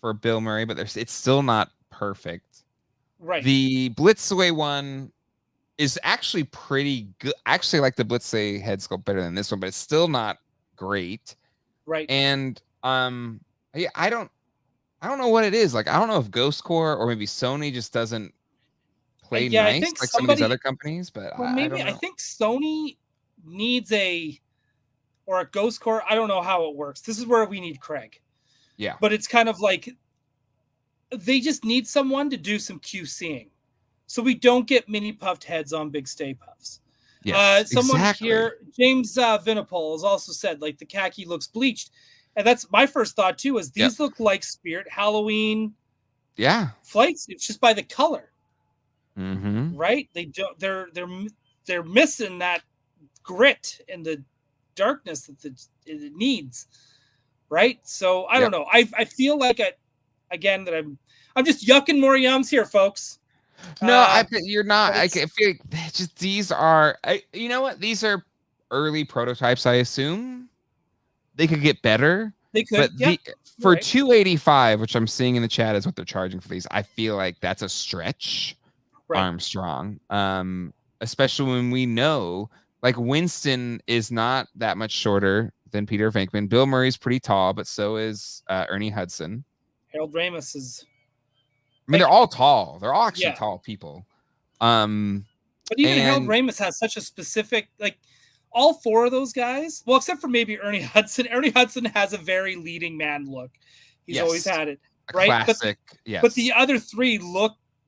Speaker 1: for Bill Murray, but it's still not perfect.
Speaker 2: Right.
Speaker 1: The Blitzway one is actually pretty good. Actually, like the Blitzway head sculpt better than this one, but it's still not great.
Speaker 2: Right.
Speaker 1: And yeah, I don't know what it is. Like, I don't know if Ghost Corps or maybe Sony just doesn't play
Speaker 2: yeah, I
Speaker 1: nice
Speaker 2: think
Speaker 1: like some of these other companies, but I don't know.
Speaker 2: I think Sony needs a Ghost Core. I don't know how it works. This is where we need Craig.
Speaker 1: Yeah.
Speaker 2: But it's kind of like they just need someone to do some QCing. So we don't get mini puffed heads on big Stay Puffs.
Speaker 1: Yes,
Speaker 2: someone
Speaker 1: exactly.
Speaker 2: here, James Vinipol, has also said like the khaki looks bleached. And that's my first thought too, is these look like Spirit Halloween flights. It's just by the color.
Speaker 1: Mm-hmm.
Speaker 2: Right? They don't they're missing that grit and the darkness that it needs. Right? So I don't know. I feel like again that I'm just yucking more yums here, folks.
Speaker 1: No, you're not. I feel like just these are. You know what? These are early prototypes. I assume they could get better.
Speaker 2: They could.
Speaker 1: But for $285, which I'm seeing in the chat is what they're charging for these. I feel like that's a stretch, Armstrong. Especially when we know like Winston is not that much shorter than Peter Venkman. Bill Murray's pretty tall, but so is Ernie Hudson.
Speaker 2: Harold Ramis is.
Speaker 1: I mean, they're all tall. They're all actually tall people.
Speaker 2: But even Harold Ramis has such a specific, like, all four of those guys, well, except for maybe Ernie Hudson. Ernie Hudson has a very leading man look. He's always had it, right?
Speaker 1: Classic,
Speaker 2: but the other three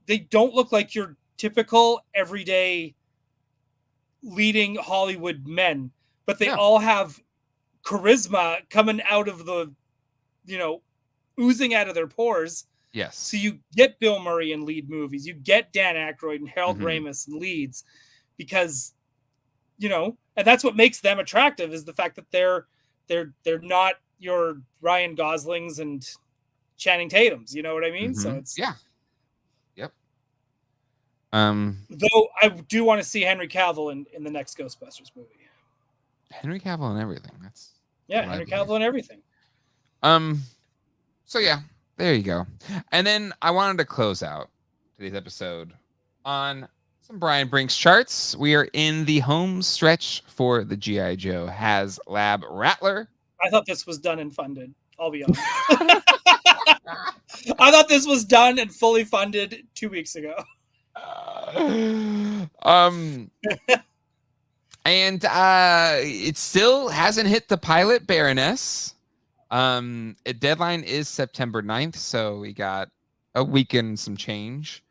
Speaker 2: they don't look like your typical everyday leading Hollywood men, but they all have charisma coming out of the, oozing out of their pores.
Speaker 1: Yes.
Speaker 2: So you get Bill Murray in lead movies. You get Dan Aykroyd and Harold Ramis in leads because, and that's what makes them attractive is the fact that they're not your Ryan Goslings and Channing Tatums. You know what I mean? So it's
Speaker 1: Yep.
Speaker 2: Though I do want to see Henry Cavill in the next Ghostbusters movie.
Speaker 1: Henry Cavill and everything.
Speaker 2: Henry Cavill and everything.
Speaker 1: So yeah. There you go. And then I wanted to close out today's episode on some Brian Brink's charts. We are in the home stretch for the G.I. Joe HasLab Rattler.
Speaker 2: I thought this was done and funded. I'll be honest. I thought this was done and fully funded 2 weeks ago.
Speaker 1: And it still hasn't hit the pilot Baroness. A deadline is September 9th, so we got a week and some change.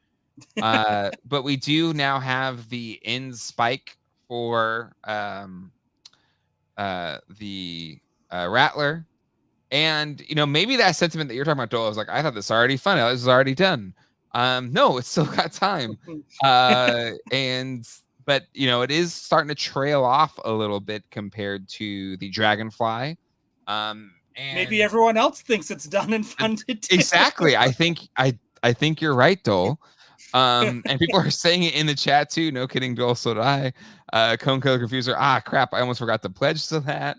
Speaker 1: But we do now have the end spike for the Rattler. And, maybe that sentiment that you're talking about, Doyle, was like, I thought this was already fun. This is already done. No, it's still got time. But, it is starting to trail off a little bit compared to the Dragonfly. And
Speaker 2: maybe everyone else thinks it's done and funded too.
Speaker 1: Exactly. I think you're right, Dole. And people are saying it in the chat too. No kidding, Dole. So did I. Cone Killer Confuser. Crap. I almost forgot to pledge to that.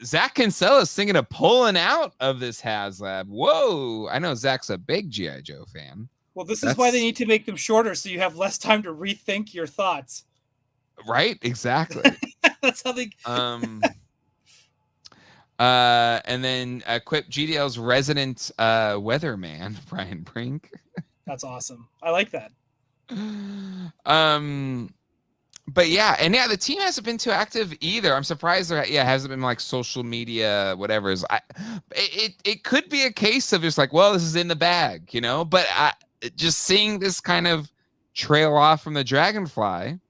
Speaker 1: Zach Kinsella is singing a pulling out of this HasLab. Whoa. I know Zach's a big G.I. Joe fan.
Speaker 2: Well, this is why they need to make them shorter so you have less time to rethink your thoughts.
Speaker 1: Right. Exactly.
Speaker 2: That's how they.
Speaker 1: And then Quip GDL's resident weatherman, Brian Brink.
Speaker 2: That's awesome. I like that.
Speaker 1: But the team hasn't been too active either. I'm surprised there hasn't been like social media, whatever. It could be a case of just like, well, this is in the bag, but just seeing this kind of trail off from the Dragonfly.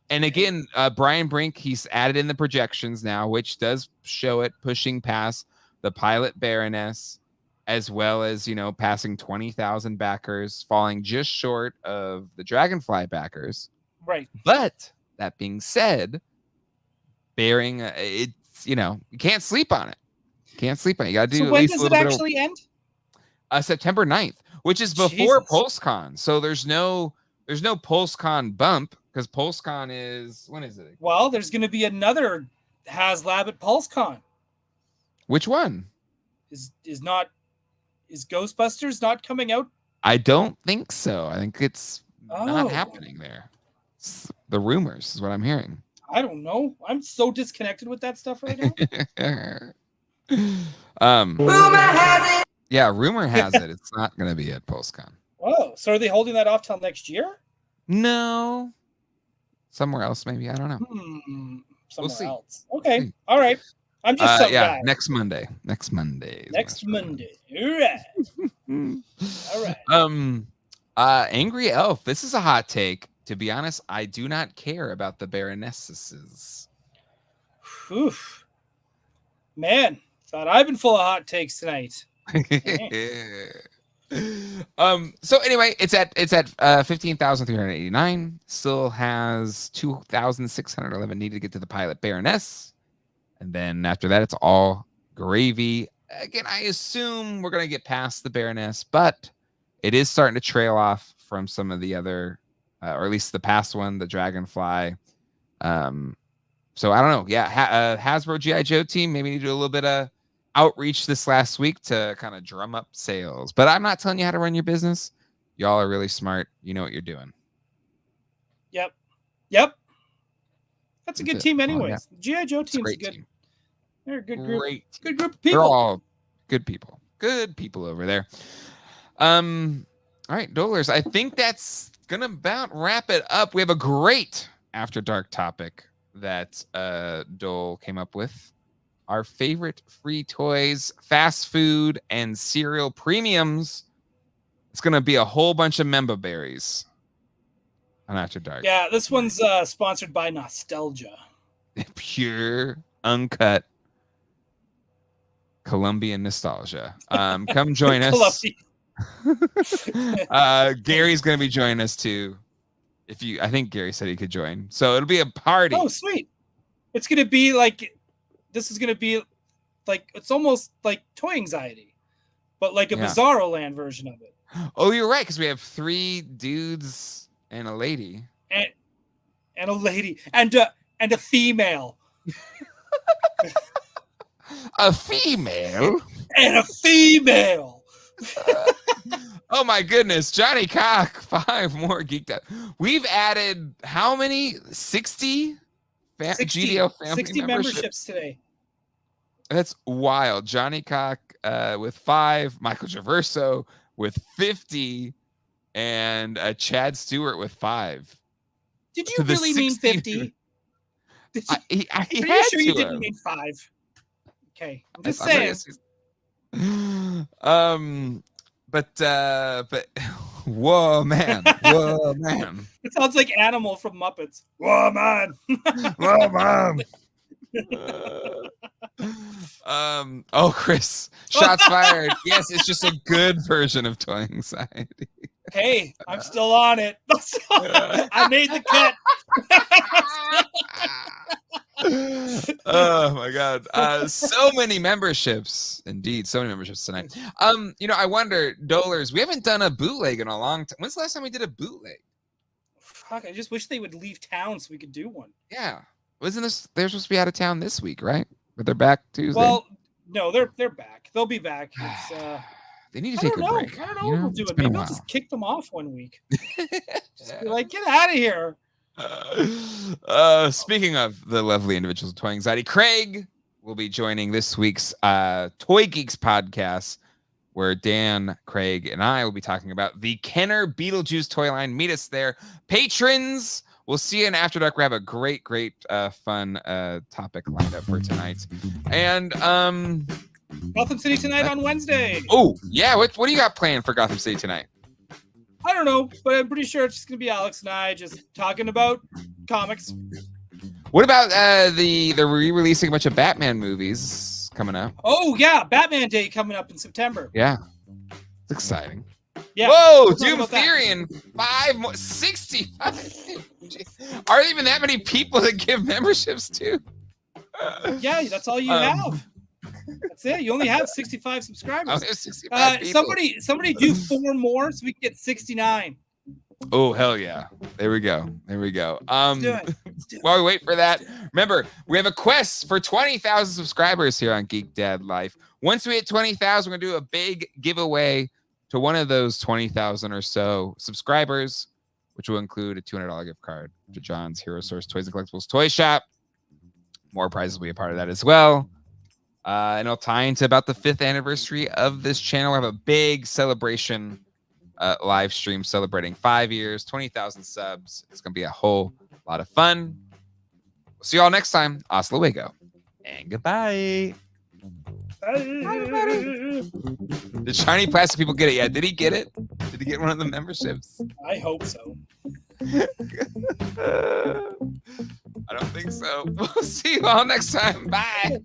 Speaker 1: And again, Brian Brink, he's added in the projections now, which does show it pushing past the pilot Baroness, as well as, passing 20,000 backers, falling just short of the Dragonfly backers.
Speaker 2: Right.
Speaker 1: But that being said, bearing it's, you can't sleep on it. You can't sleep on it. You got to do at least a little bit.
Speaker 2: When does it actually end?
Speaker 1: September 9th, which is before PulseCon. So there's no PulseCon bump. Because PulseCon is, when is it?
Speaker 2: Well, there's going to be another HasLab at PulseCon.
Speaker 1: Which one?
Speaker 2: Is Ghostbusters not coming out?
Speaker 1: I don't think so. I think it's not happening there. It's the rumors is what I'm hearing.
Speaker 2: I don't know. I'm so disconnected with that stuff right now.
Speaker 4: Rumor has it.
Speaker 1: Yeah, rumor has it. It's not going to be at PulseCon.
Speaker 2: Whoa. Oh, so are they holding that off till next year?
Speaker 1: No. Somewhere else, maybe. I don't know.
Speaker 2: Somewhere else. Okay. All right. I'm just some guy.
Speaker 1: Next Monday. Next Monday.
Speaker 2: All right. All
Speaker 1: right. Angry Elf. This is a hot take. To be honest, I do not care about the Baronesses.
Speaker 2: Oof. Man, thought I've been full of hot takes tonight.
Speaker 1: So anyway, it's at 15,389. Still has 2,611 needed to get to the pilot Baroness, and then after that, it's all gravy. Again, I assume we're gonna get past the Baroness, but it is starting to trail off from some of the other, or at least the past one, the Dragonfly. So I don't know. Yeah, Hasbro GI Joe team maybe need to do a little bit of outreach this last week to kind of drum up sales. But I'm not telling you how to run your business. Y'all are really smart. You know what you're doing.
Speaker 2: Yep. That's a good team anyways. The GI Joe team's a good team. They're a good group. Good group of people.
Speaker 1: They're all good people. Good people over there. All right, Dolers. I think that's gonna about wrap it up. We have a great After Dark topic that Dole came up with. Our favorite free toys, fast food, and cereal premiums. It's going to be a whole bunch of member berries on After Dark.
Speaker 2: Yeah, this one's sponsored by Nostalgia.
Speaker 1: Pure, uncut Colombian nostalgia. Come join us. Gary's going to be joining us too. I think Gary said he could join. So it'll be a party.
Speaker 2: Oh, sweet. It's going to be like... This is going to be like, it's almost like Toy Anxiety, but like a Bizarro Land version of it.
Speaker 1: Oh, you're right. Because we have 3 dudes and a lady.
Speaker 2: And a lady. And a female.
Speaker 1: A female?
Speaker 2: And a female.
Speaker 1: Oh, my goodness. Johnny Cock, 5 more geeked out. We've added how many? 60?
Speaker 2: 60
Speaker 1: GDO family
Speaker 2: 60 memberships today.
Speaker 1: That's wild. Johnny Cock with 5, Michael Traverso with 50, and Chad Stewart with 5.
Speaker 2: Did you really mean 50? Are you sure you didn't mean 5? Okay, I'm just saying.
Speaker 1: But whoa, man. Whoa, man.
Speaker 2: It sounds like Animal from Muppets. Whoa, man.
Speaker 1: Whoa, man. Chris, shots fired. Yes, it's just a good version of Toy Anxiety.
Speaker 2: Hey, I'm still on it. I made the cut.
Speaker 1: Oh my god. So many memberships. Indeed, so many memberships tonight. I wonder, Dolers, we haven't done a bootleg in a long time. When's the last time we did a bootleg?
Speaker 2: Fuck, I just wish they would leave town so we could do one.
Speaker 1: Yeah. They're supposed to be out of town this week, right? But they're back Tuesday.
Speaker 2: Well, no, they're back. They'll be back.
Speaker 1: They need to take a break.
Speaker 2: I don't know what we'll do. Maybe I'll just kick them off one week. Just be like, get out of here.
Speaker 1: Speaking of the lovely individuals of Toy Anxiety, Craig will be joining this week's Toy Geeks podcast, where Dan, Craig, and I will be talking about the Kenner Beetlejuice toy line. Meet us there. Patrons, we'll see you in After Dark. We have a great, fun topic lined up for tonight. And
Speaker 2: Gotham City Tonight on Wednesday.
Speaker 1: Oh, yeah. What do you got planned for Gotham City Tonight?
Speaker 2: I don't know, but I'm pretty sure it's just going to be Alex and I just talking about comics.
Speaker 1: What about the re-releasing a bunch of Batman movies coming up?
Speaker 2: Oh, yeah. Batman Day coming up in September.
Speaker 1: Yeah. It's exciting.
Speaker 2: Yeah.
Speaker 1: Whoa, Doom Theory and 5 more, 65. Are there even that many people that give memberships to?
Speaker 2: Yeah, that's all you have. That's it. You only have 65 subscribers.
Speaker 1: 65
Speaker 2: somebody do 4 more so we can get 69.
Speaker 1: Oh, hell yeah. There we go.
Speaker 2: Let's do it.
Speaker 1: While we wait for that, remember, we have a quest for 20,000 subscribers here on Geek Dad Life. Once we hit 20,000, we're going to do a big giveaway to one of those 20,000 or so subscribers, which will include a $200 gift card to John's Hero Source Toys and Collectibles Toy Shop. More prizes will be a part of that as well. And it'll tie into about the 5th anniversary of this channel. We have a big celebration live stream celebrating 5 years, 20,000 subs. It's going to be a whole lot of fun. We'll see you all next time. Hasta luego. And goodbye. Did Shiny Plastic people get it yet? Did he get it? Did he get one of the memberships?
Speaker 2: I hope so.
Speaker 1: I don't think so. We'll see you all next time. Bye.